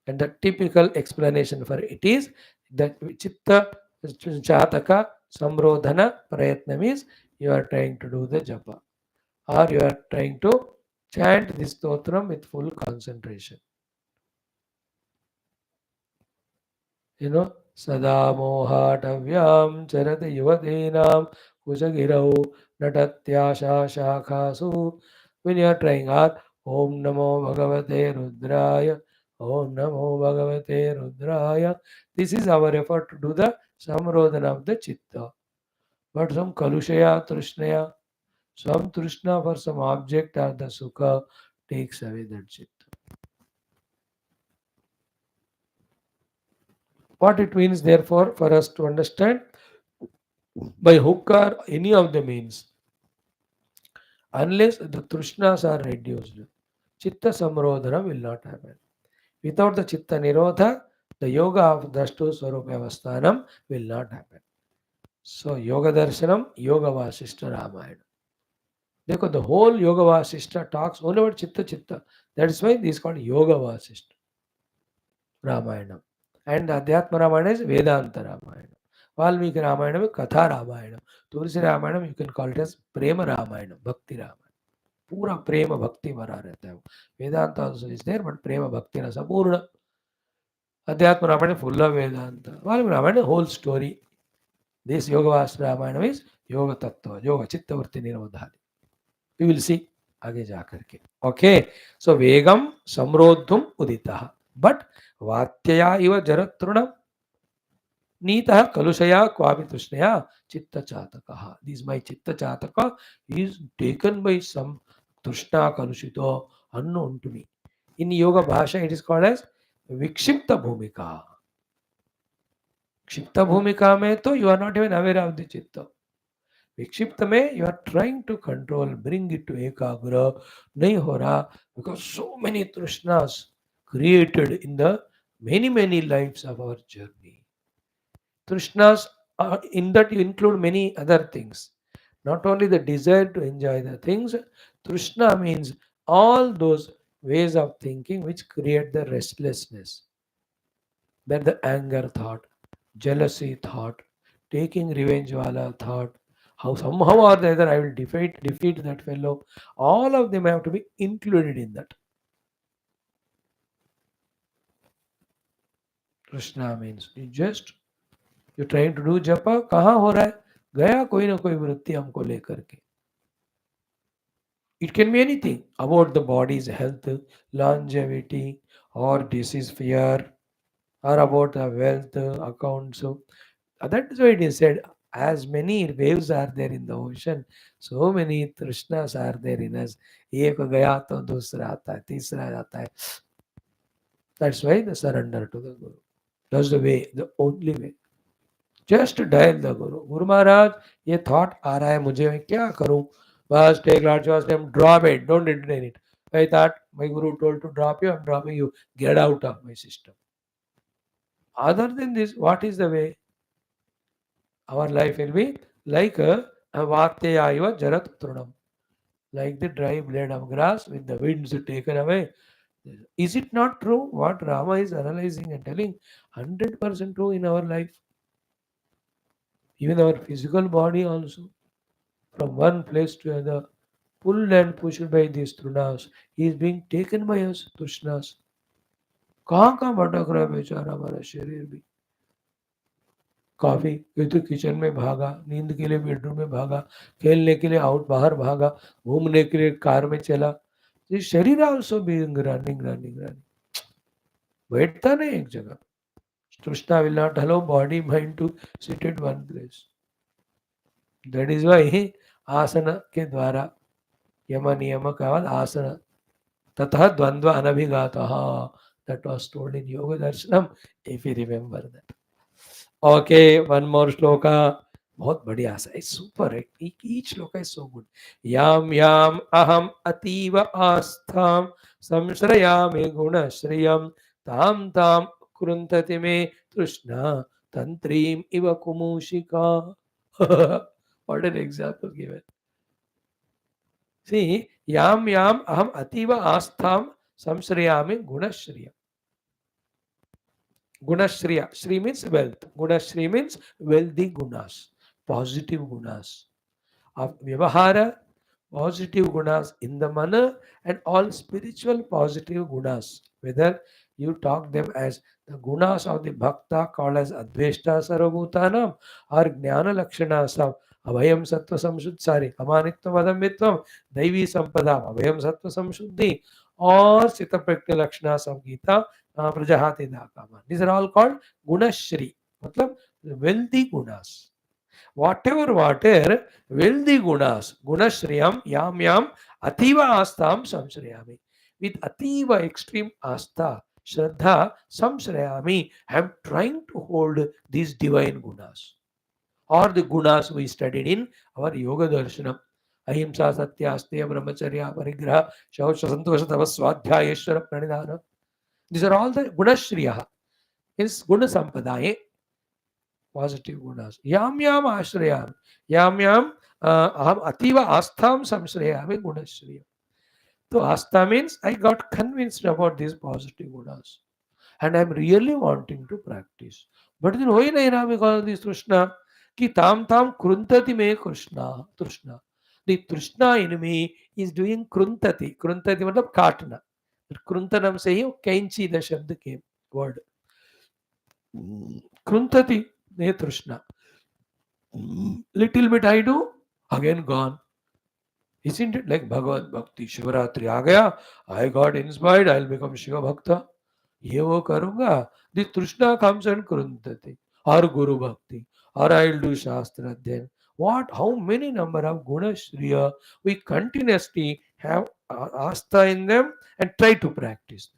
And the typical explanation for it is that chitta chataka samrodhana prayatna means you are trying to do the japa or you are trying to chant this stotram with full concentration. You know, Sada Mohatavyam Charata Yuvatinam Kusagirau Natatyasha Shakhasu. When you are trying hard, Om Namo Bhagavate Rudraya, Om Namo Bhagavate Rudraya. This is our effort to do the Samrodhana of the Chitta. But some Kalushaya, Trushnaya, some Trishna for some object or the Sukha takes away that Chitta. What it means, therefore, for us to understand by hook or any of the means, unless the Trishnas are reduced, Chitta Samrodhana will not happen. Without the Chitta Nirodha, the yoga of Drashtu Swarupa Avasthanam will not happen. So, Yoga Darshanam, Yoga Vaashishtha Ramayana. Because the whole Yoga Vaashishtha talks only about Chitta Chitta. That is why this is called Yoga Vaashishtha Ramayana. And Adhyatma Ramayana is Vedanta Ramayana. Valmiki Ramayana is Katha Ramayana. Tulsi Ramayana you can call it as Prema Ramayana, Bhakti Ramayana. पूरा प्रेम भक्ति भरा रहता है. वेदांत also is there, but प्रेम भक्ति रस पूर्ण. अध्यात्म Ramayan full of Vedanta. Valmiki Ramayan whole story. This Yoga Vaashishtha Ramayana is Yoga Tattva, Yoga Chittavritti Nirodha. We will see आगे जा करके. Okay, so Vegam Samrodhum Uditah, but Vatyaya iva Jaratrunam Nitah Kalushaya Kwami Tushnaya Chitta Chatakaha. This my Chitta Chataka is taken by some Tushna Kalushito unknown to me. In Yoga Bhasha it is called as Vikshipta Bhumika. Kshipta Bhumika mein to you are not even aware of the Chitta. विक्षिप्त में you are trying to control, bring it to ekagra, nahi ho raha, because so many trishnas created in the many lives of our journey. Trishnas are, in that you include many other things. Not only the desire to enjoy the things, trishna means all those ways of thinking which create the restlessness. That the anger thought, jealousy thought, taking revenge wala thought, how somehow or the other I will defeat that fellow. All of them have to be included in that. Krishna means you trying to do japa, कहाँ हो रहा है? गया कोई ना कोई वृत्ति हमको लेकर के. It can be anything about the body's health, longevity, or disease fear, or about the wealth, accounts. So that is why it is said, as many waves are there in the ocean, so many trishnas are there in us. एक गया तो दूसरा आता है, तीसरा आता है. That's why the surrender to the Guru. That's the way, the only way. Just dial the Guru. Guru Maharaj, ये thought आ रहा है मुझे, मैं क्या करूं? बस take large first name, drop it, don't entertain it. I thought my Guru told to drop you, I'm dropping you. Get out of my system. Other than this, what is the way? Our life will be like a Vatyaya Jarat Trunam, like the dry blade of grass with the winds taken away. Is it not true what Rama is analyzing and telling? 100% true in our life. Even our physical body also. From one place to another, pulled and pushed by these trunas, he is being taken by us, tushnas. कहाँ कहाँ भटक रहा है बेचारा हमारा शरीर भी. काफी ये तो किचन में भागा, नींद के लिए बेडरूम में भागा, खेलने के लिए आउट बाहर भागा, घूमने के लिए कार में चला. This शरीर also being running. बैठता नहीं एक जगह. Trishna will not allow body mind to sit at one place. That is why asana के द्वारा यम नियम का आसन ततः द्वंद्व अनभिघातः. That was told in Yoga Darshanam, if you remember that. Okay, one more shloka. बहुत बढ़िया सा, it's super है. Each shloka is so good. याम याम अहम अतीव आस्थाम संश्रयामि गुणश्रियम ताम ताम कृंतति मे तृष्णा तंत्रीम इव कुमूषिका. What an example given. See, yam yam aham ativa astham samshriyami gunashriyam. Gunashriya. Shri means wealth. Gunashri means wealthy gunas, positive gunas. Of Vyavahara, positive gunas in the manner, and all spiritual positive gunas. Whether you talk them as the gunas of the bhakta called as Adveshta Sarvabhutanam or Jnana Lakshanas of Abhayam Sattva Samshuddhari, Amanitva Vadambitvam, Daivi Sampadam, Abhayam Sattva Samshuddhi, or Sita Prakti Lakshanas of Gita, Prajahati Dakama. These are all called Gunashri, matlab wealthy gunas. Whatever wealthy gunas, gunashriyam, yam yam, ativa astam samshriyami. With ativa extreme asta, shraddha, samshriyami, I am trying to hold these divine gunas. Or the gunas we studied in our Yoga Darshanam. Ahimsa, Satya, Asteya, Brahmacharya, Parigraha, Shausha, Santosha, Tapas, Swadhyaya, Ishvara, Pranidhana. These are all the gunashriya. Is guna sampadaye. Positive gunas. Yam yam ashrayam. Yam yam aham ativa astham samshrayami gunashriya. So astha means I got convinced about these positive gunas. And I'm really wanting to practice. But then hoy nahi na because of this Trishna. Ki tam tam kruntati me Krishna. Trishna. The Trishna in me is doing kruntati. Kruntati matlab kaatna. Kruntanam से ही कैंची the शब्द के word. Kruntati ne Trishna. Little bit I do, again gone. Isn't it like Bhagavad Bhakti? Shivaratri आ गया, I got inspired, I'll become Shiva Bhakta. ये वो करूंगा. The Trishna comes and Kruntati. Or Guru Bhakti. Or I'll do Shastra then. What? How many number of Gunashriya we continuously have Astha in them and try to practice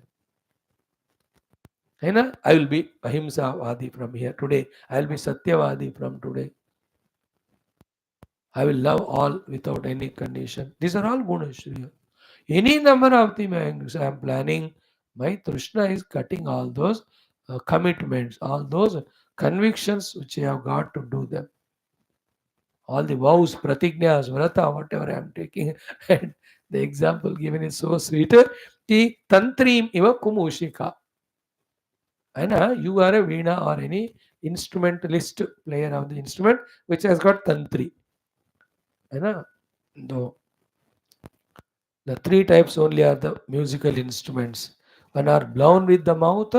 them. I will be Ahimsa Vadi from here today. I will be Satyavadi from today. I will love all without any condition. These are all Gunashriya. Any number of things I am planning, my Trishna is cutting all those commitments, all those convictions which I have got to do them. All the vows, pratignyas, vrata, whatever I am taking. And the example given is so sweet. The tantrim iva kumushika. You are a veena or any instrumentalist player of the instrument which has got tantri. No. The three types only are the musical instruments. One are blown with the mouth,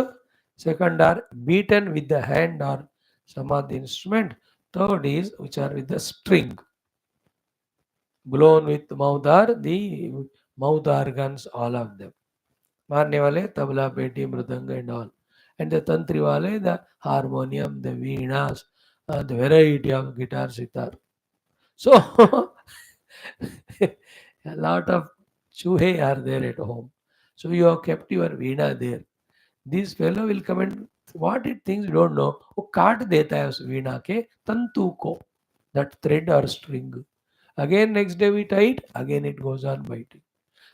second are beaten with the hand or some of the instrument, third is which are with the string. Blown with the mouth are the mouth organs, all of them. Marne wale tabla, peti, mridanga and all. And the tantri wale the harmonium, the veenas, the variety of guitar, sitar. So a lot of chuhe are there at home. So you have kept your veena there. This fellow will come and what it thinks you don't know. वो काट देता है उस वीणा के तंतु को, that thread or string. Again next day we tie it, again it goes on biting.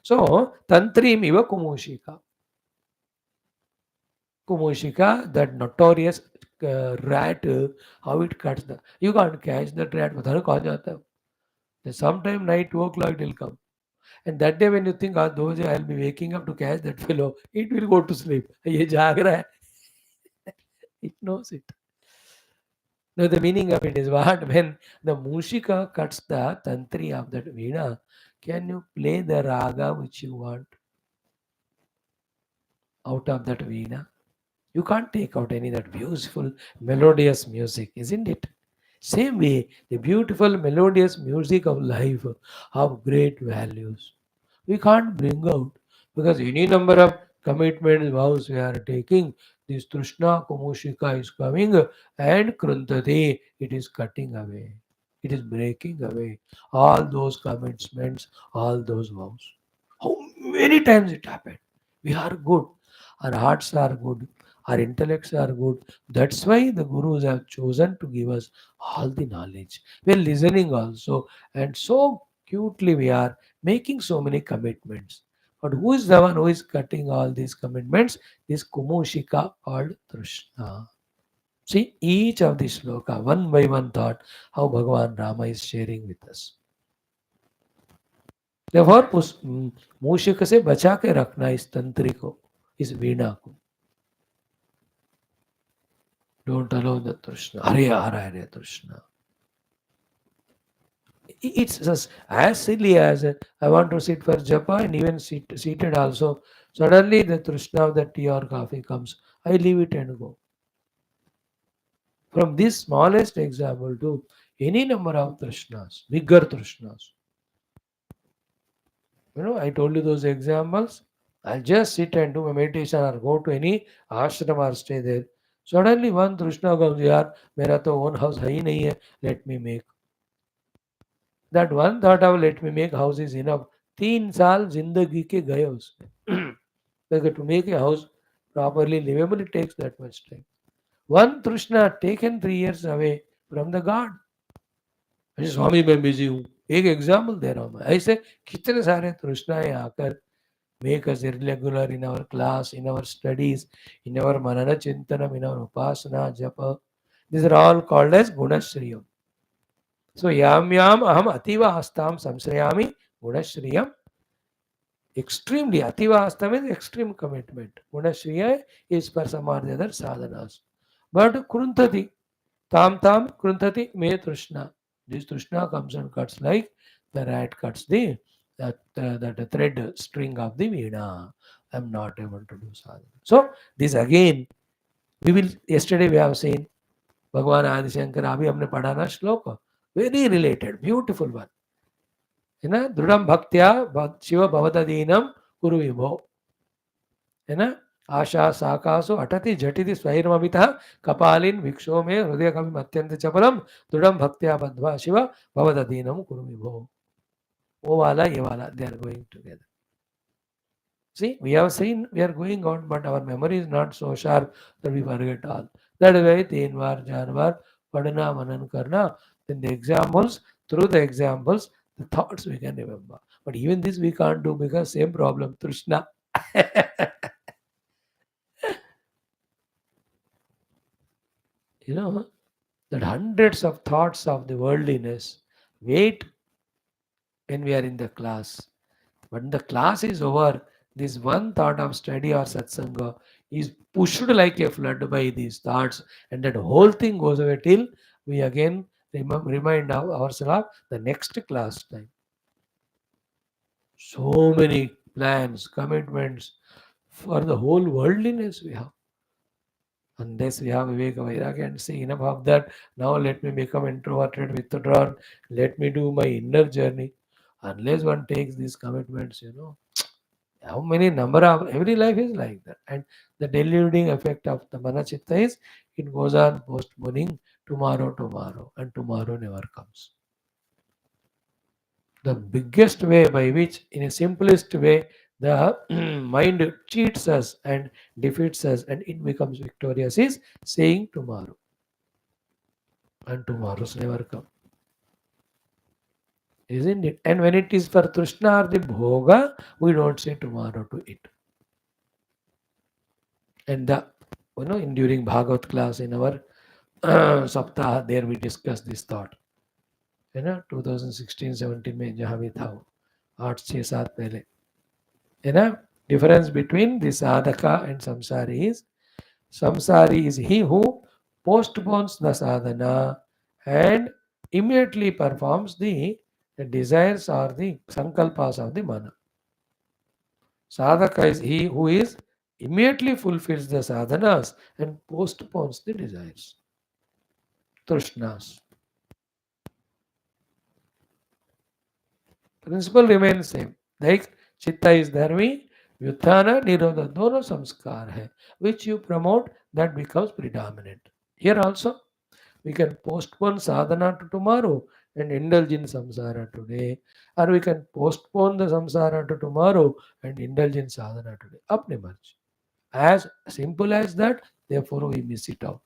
So tantrim iva kumushika. Kumushika, that notorious rat, how it cuts the. You can't catch that rat. पता नहीं कहाँ जाता है. Sometime night 2 o'clock it will come. And that day when you think, those I'll be waking up to catch that fellow, it will go to sleep. ये जाग रहा है. It knows it. Now the meaning of it is what? When the Mushika cuts the tantri of that veena, can you play the raga which you want out of that veena? You can't take out any that beautiful melodious music, isn't it? Same way, the beautiful melodious music of life have great values. We can't bring out because any number of commitment vows we are taking. This Trishna Kumushika is coming and Kruntati, it is cutting away. It is breaking away. All those commitments, all those vows. How many times it happened? We are good. Our hearts are good. Our intellects are good. That's why the Gurus have chosen to give us all the knowledge. We are listening also. And so cutely we are making so many commitments. But who is the one who is cutting all these commitments? This Kumushika called Trishna. See each of these sloka, one by one thought, how Bhagavan Rama is sharing with us. Therefore, उस मूषिक से बचा के रखना इस तंत्री को, इस वीणा को. Don't allow the Trishna. Hare Hare Hare Trishna. It's just as silly as I want to sit for japa and even seated also. Suddenly the Trishna of the tea or coffee comes. I leave it and go. From this smallest example to any number of Trishnas, bigger Trishnas. I told you those examples. I'll just sit and do a meditation or go to any ashram or stay there. Suddenly one Trishna comes, yaar, mera to own house hai nahi hai, let me make. That one thought of let me make house is enough. 3 साल जिंदगी के गए उसमें. Because to make a house properly livable, it takes that much time. One Trishna taken 3 years away from the God. अरे स्वामी मैं busy हूँ. एक example दे रहा हूँ मैं. ऐसे कितने सारे तृष्णाएं आकर make us irregular in our class, in our studies, in our manana chintanam, in our upasana, japa. These are all called as gunashriyam. So yam yam aham ativa astam samsrayami gunashriyam. Extremely ativa astam is extreme commitment. Gunashriya is for some or the other sadhanas. But kruntati, tam tam kruntati me trishna. This trishna comes and cuts like the rat cuts that thread string of the veena. I'm not able to do sadhana. So this again, yesterday we have seen भगवान आदिशंकर अभी हमने पढ़ा ना श्लोक very related beautiful one है ना दृढ़ भक्त्या शिव भवदीनम कुरु विभो है ना आशा साकासु अटति झटिति स्वैरमिता कपालिन भिक्षो में हृदय कवि अत्यंत चपलम दृढ़ भक्त्या बद्ध्वा शिव भवदीनम कुरु विभो वो वाला ये वाला they are going together. See, we have seen we are going on, but our memory is not so sharp that we forget all. That is why तीन बार चार बार पढ़ना मनन करना. Then the examples, through the examples, the thoughts we can remember. But even this we can't do because same problem, Trishna. you know that hundreds of thoughts of the worldliness wait when we are in the class. When the class is over, this one thought of study or satsanga is pushed like a flood by these thoughts, and that whole thing goes away till we again remind ourselves the next class time. So many plans, commitments for the whole worldliness we have. Unless we have Viveka Vairagya and say enough of that, now let me become introverted, withdrawn, let me do my inner journey. Unless one takes these commitments, how many number of every life is like that. And the deluding effect of the manachitta is it goes on postponing tomorrow, and tomorrow never comes. The biggest way by which, in a simplest way, the mind cheats us and defeats us and it becomes victorious is saying tomorrow. And tomorrow's never come. Isn't it? And when it is for Trishna or the Bhoga, we don't say tomorrow to it. And during Bhagavad class in our Saptaha, there we discussed this thought. 2016-17 में जहाँ भी था वो 8-6 साल पहले difference between the sadhaka and samsari is he who postpones the sadhana and immediately performs the desires or the sankalpas of the mana. Sadhaka is he who is immediately fulfills the sadhanas and postpones the desires. Trishnas. Principle remains same. Like chitta is dharmi, व्युत्थान निरोध दोनों संस्कार है. Which you promote, that becomes predominant. Here also we can postpone sadhana to tomorrow and indulge in samsara today, or we can postpone the samsara to tomorrow and indulge in sadhana today. Apne marzi. As simple as that, therefore we miss it out.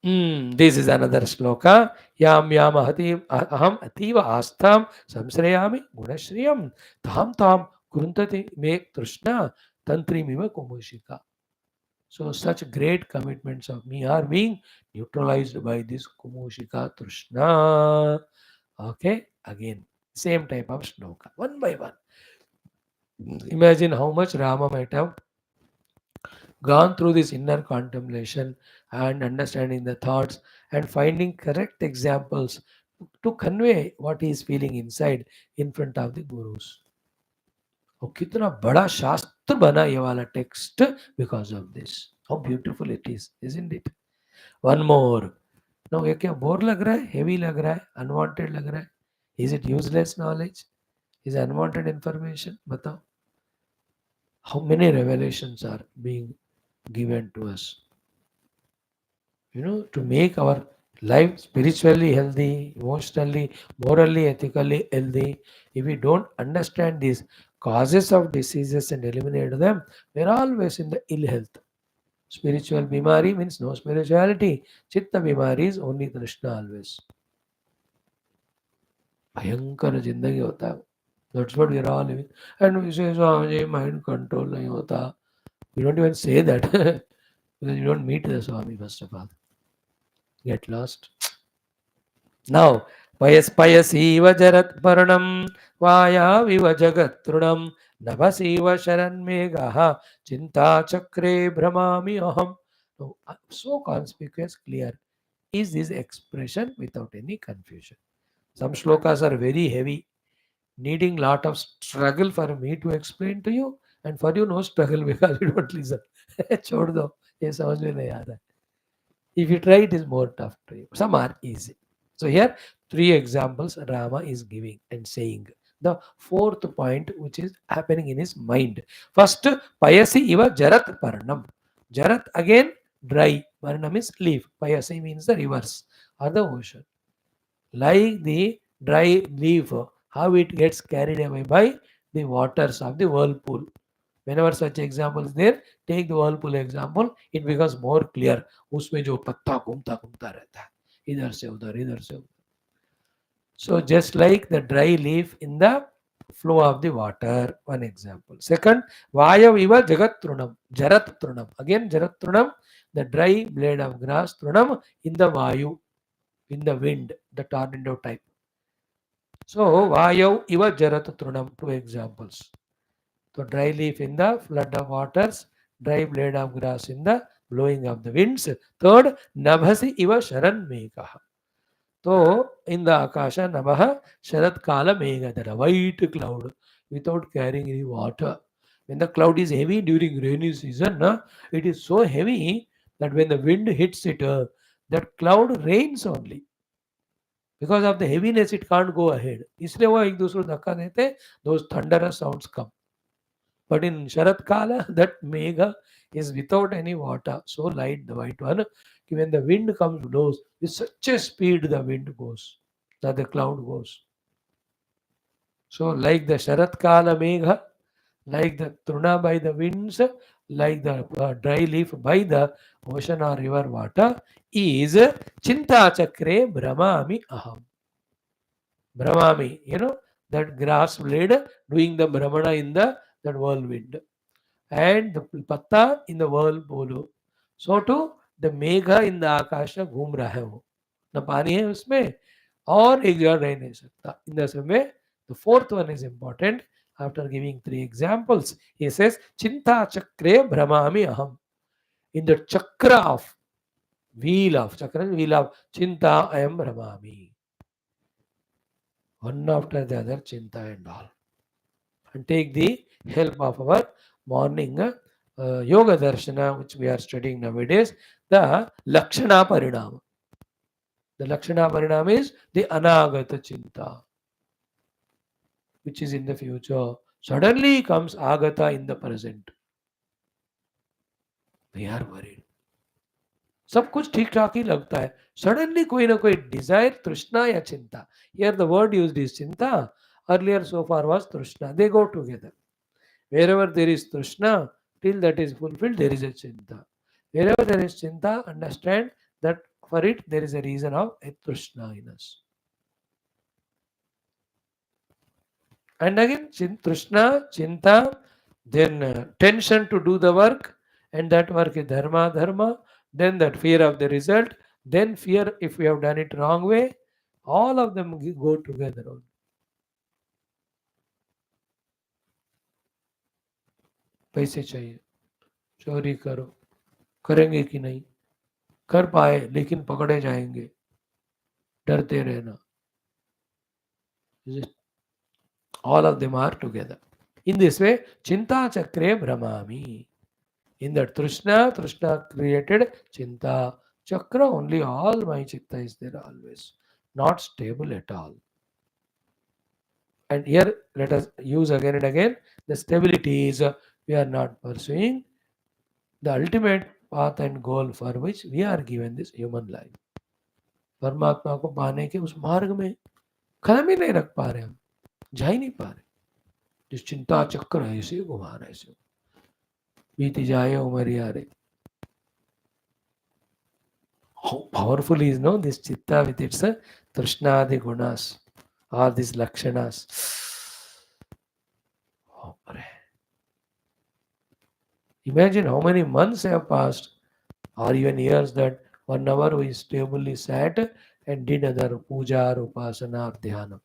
This is another shloka. Yam yam aham ativa astham samsrayami gunashriyam tam tam kuruntati me trushna tantri miva kumushika. So such great commitments of me are being neutralized by this kumushika trushna. Okay, again, same type of shloka, one by one. Imagine how much Rama might have gone through this inner contemplation and understanding the thoughts and finding correct examples to convey what he is feeling inside in front of the gurus. और कितना बड़ा शास्त्र बना ये वाला text because of this. How beautiful it is, isn't it? One more. No, ये क्या bore लग रहा है, हेवी लग रहा है, अनवांटेड लग रहा है? Is it useless knowledge, is unwanted information? बताओ. How many revelations are being given to us, to make our life spiritually healthy, emotionally, morally, ethically healthy. If we don't understand these causes of diseases and eliminate them, we're always in the ill health. Spiritual bimari means no spirituality. Chitta bimari is only Krishna always. भयंकर जिंदगी होता है. That's what we are all living. And we say, Swamiji, mind control नहीं होता. We don't even say that because you don't meet the Swami first of all. Get lost. Now, payasiva jarat paranam vayaviva jagattrunam navasiva sharanmegaha chinta chakre brahmami aham. Now, so conspicuous, clear is this expression without any confusion. Some shlokas are very heavy, needing lot of struggle for me to explain to you, and for you no struggle because you don't listen. छोड़ दो, ये समझ में नहीं आ रहा है. If you try, it is more tough to you. Some are easy. So here, 3 examples Rama is giving and saying. The fourth point which is happening in his mind. First, Payasi iva jarat paranam. Jarat again dry. Paranam is leaf. Payasi means the rivers or the ocean. Like the dry leaf, how it gets carried away by the waters of the whirlpool. Whenever such example is there, take the whirlpool example, it becomes more clear. उसमें जो पत्ता घूमता घूमता रहता है, इधर से उधर, इधर से उधर. So just like the dry leaf in the flow of the water, one example. Second, Vayav iva jagat trunam, jarat trunam. Again, jarat trunam, the dry blade of grass, trunam in the vayu, in the wind, the tornado type. So Vayav iva jarat trunam, 2 examples. So dry leaf in the flood of waters, dry blade of grass in the blowing of the winds. Third, nabhasi iva sharan megha. So in the akasha namaha sharat kala megha, that a white cloud without carrying any water. When the cloud is heavy during rainy season, it is so heavy that when the wind hits it, that cloud rains only. Because of the heaviness, it can't go ahead. इसलिए वो एक दूसरे को धक्का देते, those thunderous sounds come. But in Sharat Kala, that Megha is without any water, so light, the white one. When the wind comes, blows, with such a speed the wind goes, that the cloud goes. So, like the Sharat Kala Megha, like the Truna by the winds, like the dry leaf by the ocean or river water, is Chinta Chakre Brahmami Aham. Brahmami, that grass blade doing the Brahmana in the that whirlwind. And the पत्ता in the whirlpool. So too the Megha in the आकाश घूम रहा है, वो न पानी है उसमें और एक जगह रह नहीं सकता. In the same way, the fourth one is important. After giving 3 examples, he says चिंता चक्रे भ्रमामि aham. In the chakra of wheel of चिंता I am भ्रमामि. One after the other, चिंता and all. And take the help of our morning yoga darshana, which we are studying nowadays, the lakshana parinama. The lakshana parinama is the anagata chinta, which is in the future. Suddenly comes Agata in the present. We are worried. सब कुछ ठीक ठाक ही लगता है. Suddenly कोई ना कोई desire, तृष्णा या चिंता. Here the word used is चिंता. Earlier so far was तृष्णा. They go together. Wherever there is Trishna, till that is fulfilled, there is a Chinta. Wherever there is Chinta, understand that for it there is a reason of a Trishna in us. And again, Trishna, Chinta, then tension to do the work, and that work is dharma, then that fear of the result, then fear if we have done it wrong way, all of them go together. पैसे चाहिए, चोरी करो, करेंगे कि नहीं, कर पाए लेकिन पकड़े जाएंगे, डरते रहना. All of them are together. In this way, Chinta Chakre Brahmami. In that Trishna created Chinta Chakra, only all my Chitta is there always. Not stable at all. And here let us use again and again the stability is we are not pursuing the ultimate path and goal for which we are given this human life. परमात्मा को पाने के उस मार्ग में कदम ही नहीं रख पा रहे, हम जा ही नहीं पा रहे. जिस चिंता चक्कर ऐसे घुमा रहे, ऐसे बीती जाए उमरिया रे. How powerful is this chitta with its trishna gunas, all these lakshanas. Oh, imagine how many months have passed, or even years, that 1 hour we stably sat and did other puja, or upasana, or dhyana.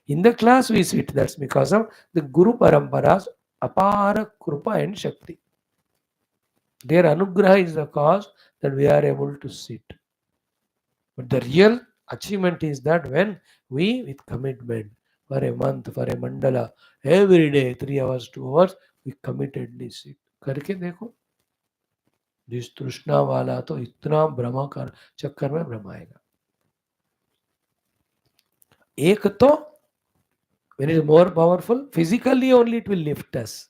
In the class we sit. That's because of the Guru Parampara's apara krupa and shakti. Their anugraha is the cause that we are able to sit. But the real achievement is that when we, with commitment, for a month, for a mandala, every day, 3 hours, 2 hours, we committedly sit. करके देखो, जिस तृष्णा वाला तो इतना भ्रम कर चक्कर में भ्रमाएगा. एक तो when it is more powerful, physically only it will lift us,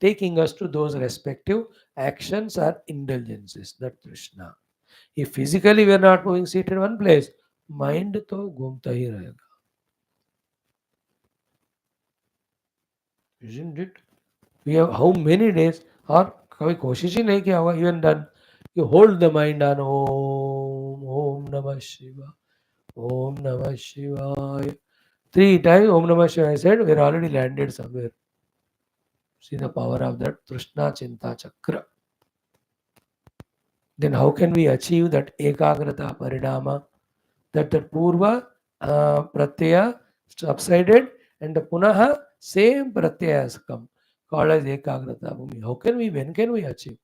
taking us to those respective actions or indulgences, that Trishna. If physically we are not moving, sit in one place, mind तो घूमता ही रहेगा. Isn't it? We have how many days, और कभी कोशिश ही नहीं किया होगा, even done, you hold the mind on Om Namah Shiva, Om Namah Shivaya. 3 times Om Namah Shivaya said, we are already landed somewhere. See the power of that Trishna Chinta Chakra. Then how can we achieve that Ekagrata Parinama? That the Purva Pratyaya subsided and the Punaha same Pratyaya has come, called as Ekagrata Bhumi. How can we, when can we achieve?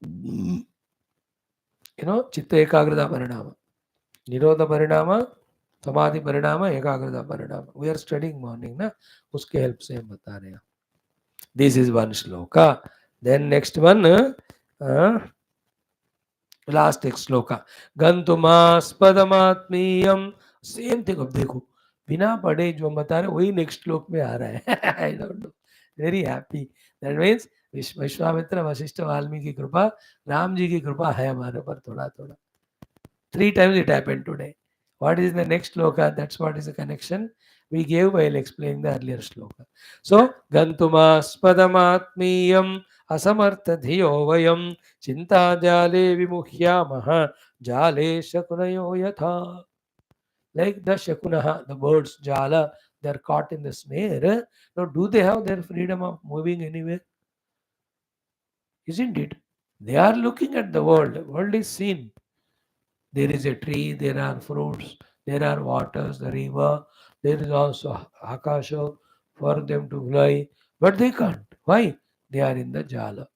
Chitta Ekagrata Parinama, Nirodha Parinama, Samadhi Parinama, Ekagrata Parinama. We are studying morning, na? Uske help se hum bata rahe hain. This is one shloka. Then next one, last एक shloka गंतुमास्पदमात्मीयम. Same thing. अब देखो बिना पढ़े जो हम बता रहे वही नेक्स्ट श्लोक में आ रहा है. I don't know, very happy. That means Vishwamitra Vashishtha Valmiki कृपा, राम जी की कृपा है हमारे ऊपर थोड़ा थोड़ा. 3 times it happened today. What is the next shloka? That's what is the connection we gave while explaining the earlier shloka. So, gantumaspadamaatmiyam asamartha dhiyo vayam chinta jale vimuhyamaha jale shakunayo yatha. Like the shakunaha, the birds, jala, they are caught in the snare. Now, do they have their freedom of moving anywhere? Isn't it? They are looking at the world. The world is seen. There is a tree, there are fruits, there are waters, the river, there is also akasha for them to fly, but they can't. Why? They are in the jala.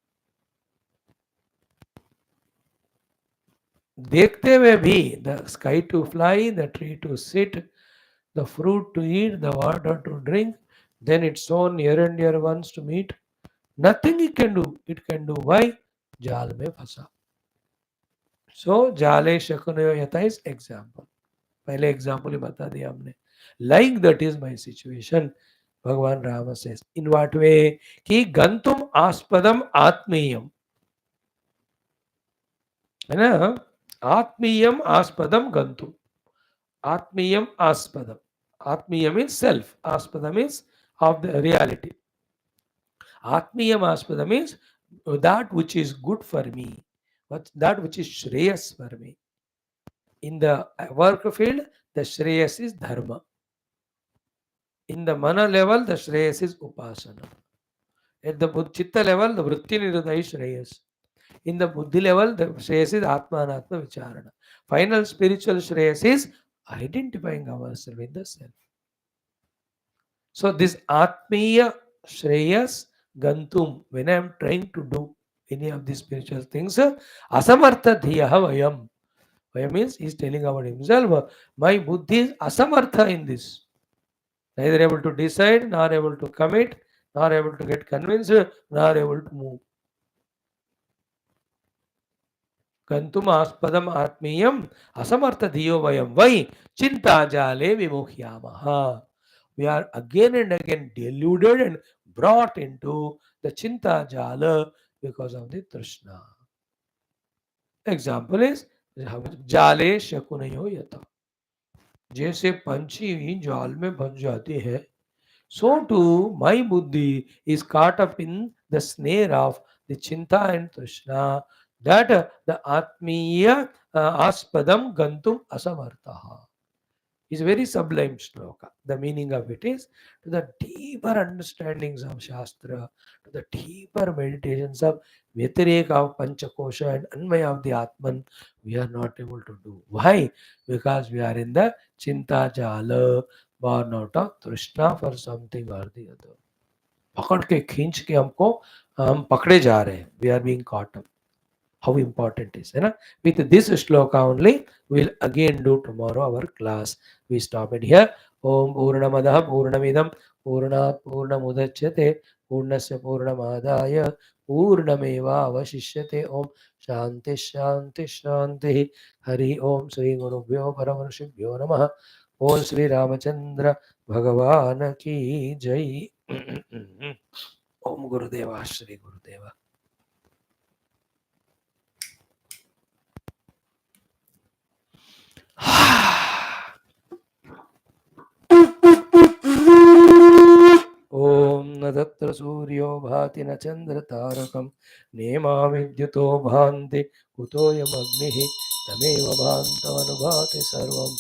देखते हुए भी, the sky to fly, the tree to sit, the fruit to eat, the water to drink, then its own near and dear ones to meet. Nothing it can do. It can do. Why? जाल में फंसा. So जाले शकुनयो यथा is example. पहले example ही बता दिया हमने. Like that is my situation. Bhagavan Rama says. In what way? Ki gantum aspadam atmiyam. है ना? Atmiyam aspadam gantum. Atmiyam aspadam. Atmiyam is self. Aspadam is of the reality. Atmiyam aspadam is that which is good for me. That which is shreyas for me. In the work field, the shreyas is dharma. In the mana level, the shreyas is upasana. At the chitta level, the vritti nirodha is shreyas. In the buddhi level, the shreyas is atma anatma vicharana. Final spiritual shreyas is identifying ourselves with the self. So this atmiya shreyas gantum, when I am trying to do any of these spiritual things, asamartha dhiyaha vayam. Vayam means he is telling about himself, my buddhi is asamartha in this. Neither able to decide, nor able to commit, nor able to get convinced, nor able to move. Kantum aspadam atmiyam asamartha dhiyo vayam vai chinta jale vimuhyamaha. We are again and again deluded and brought into the chinta jala because of the trishna. Example is jale shakunayo yata. जैसे पंछी जाल में फंस जाती है, so too my buddhi is caught up in the snare of the chinta and trishna, that the atmiya aspadam gantum asamartaha is very sublime shloka. The meaning of it is to the deeper understandings of Shastra, to the deeper meditations of Vyatireka of Panchakosha and Anmaya of the Atman, we are not able to do. Why? Because we are in the Chinta Jala, born out of Trishna for something or the other. पकड़ के खींच के हमको हम पकड़े जा रहे हैं. We are being caught up. How important is, you know? With this shloka only, we'll again do tomorrow our class. We stop it here. Om Purnamadaha Purnamidam Purnat Purnamudachyate Purnasya Purnamadaya Purnameva Avashishyate. Om Shanti Shanti Shanti. Hari Om Sri Gurubhyo Paramarshibhyo Namaha. Om Sri Ramachandra Bhagavan Ki Jai. Om Gurudeva Shri Gurudeva. ॐ न तत्र सूर्यो भाति न चन्द्रतारकं नेमा विद्युतो भान्ति कुतोऽयमग्निः तमेव भान्तमनुभाति सर्वं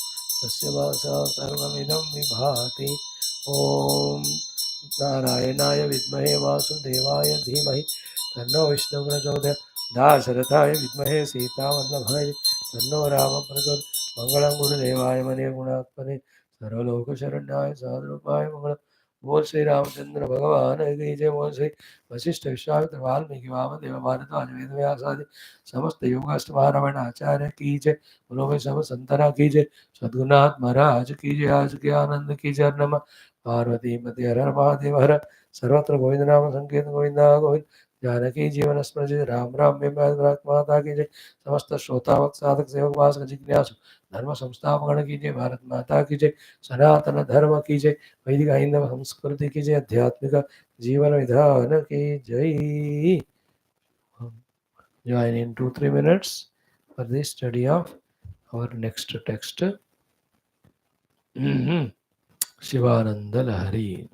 तस्य भासा सर्वमिदं विभाति ॐ नारायणाय विद्महे वासुदेवाय धीमहि तन्नो विष्णुः प्रचोदयात् दाशरथाय विद्महे सीतावल्लभाय तन्नो रामः प्रचोदयात् मङ्गलं गुरुदेवाय मने गुणात्मने सर्वलोकशरण्याय साधुरूपाय मङ्गलम् बोल श्री रामचंद्र भगवान की जय। बोल श्री वशिष्ठ विश्वामित्र वाल्मीकि वामदेव भारद्वाज वेद व्यास आदि समस्त योगाष्ट रामायण आचार्य की जय। बोलो भाई सब संतना की जय। सद्गुरुनाथ महाराज की जय। आज के आनंद की जय। नमः पार्वती पति हर हर महादेव हर। सर्वत्र गोविंद नाम संकीर्तन गोविंदा गोविंद। जानकी जीवन स्मृति राम राम में माता की जय। समस्त श्रोता भक्त साधक सेवक वासक जिज्ञासु धर्म संस्थापन की जय। भारत माता की जय। सनातन धर्म की जय। वैदिक हिंदव संस्कृति की जय। आध्यात्मिक जीवन विधान की जय। Join in 2-3 minutes for the study of our next text. Shivananda Lahari.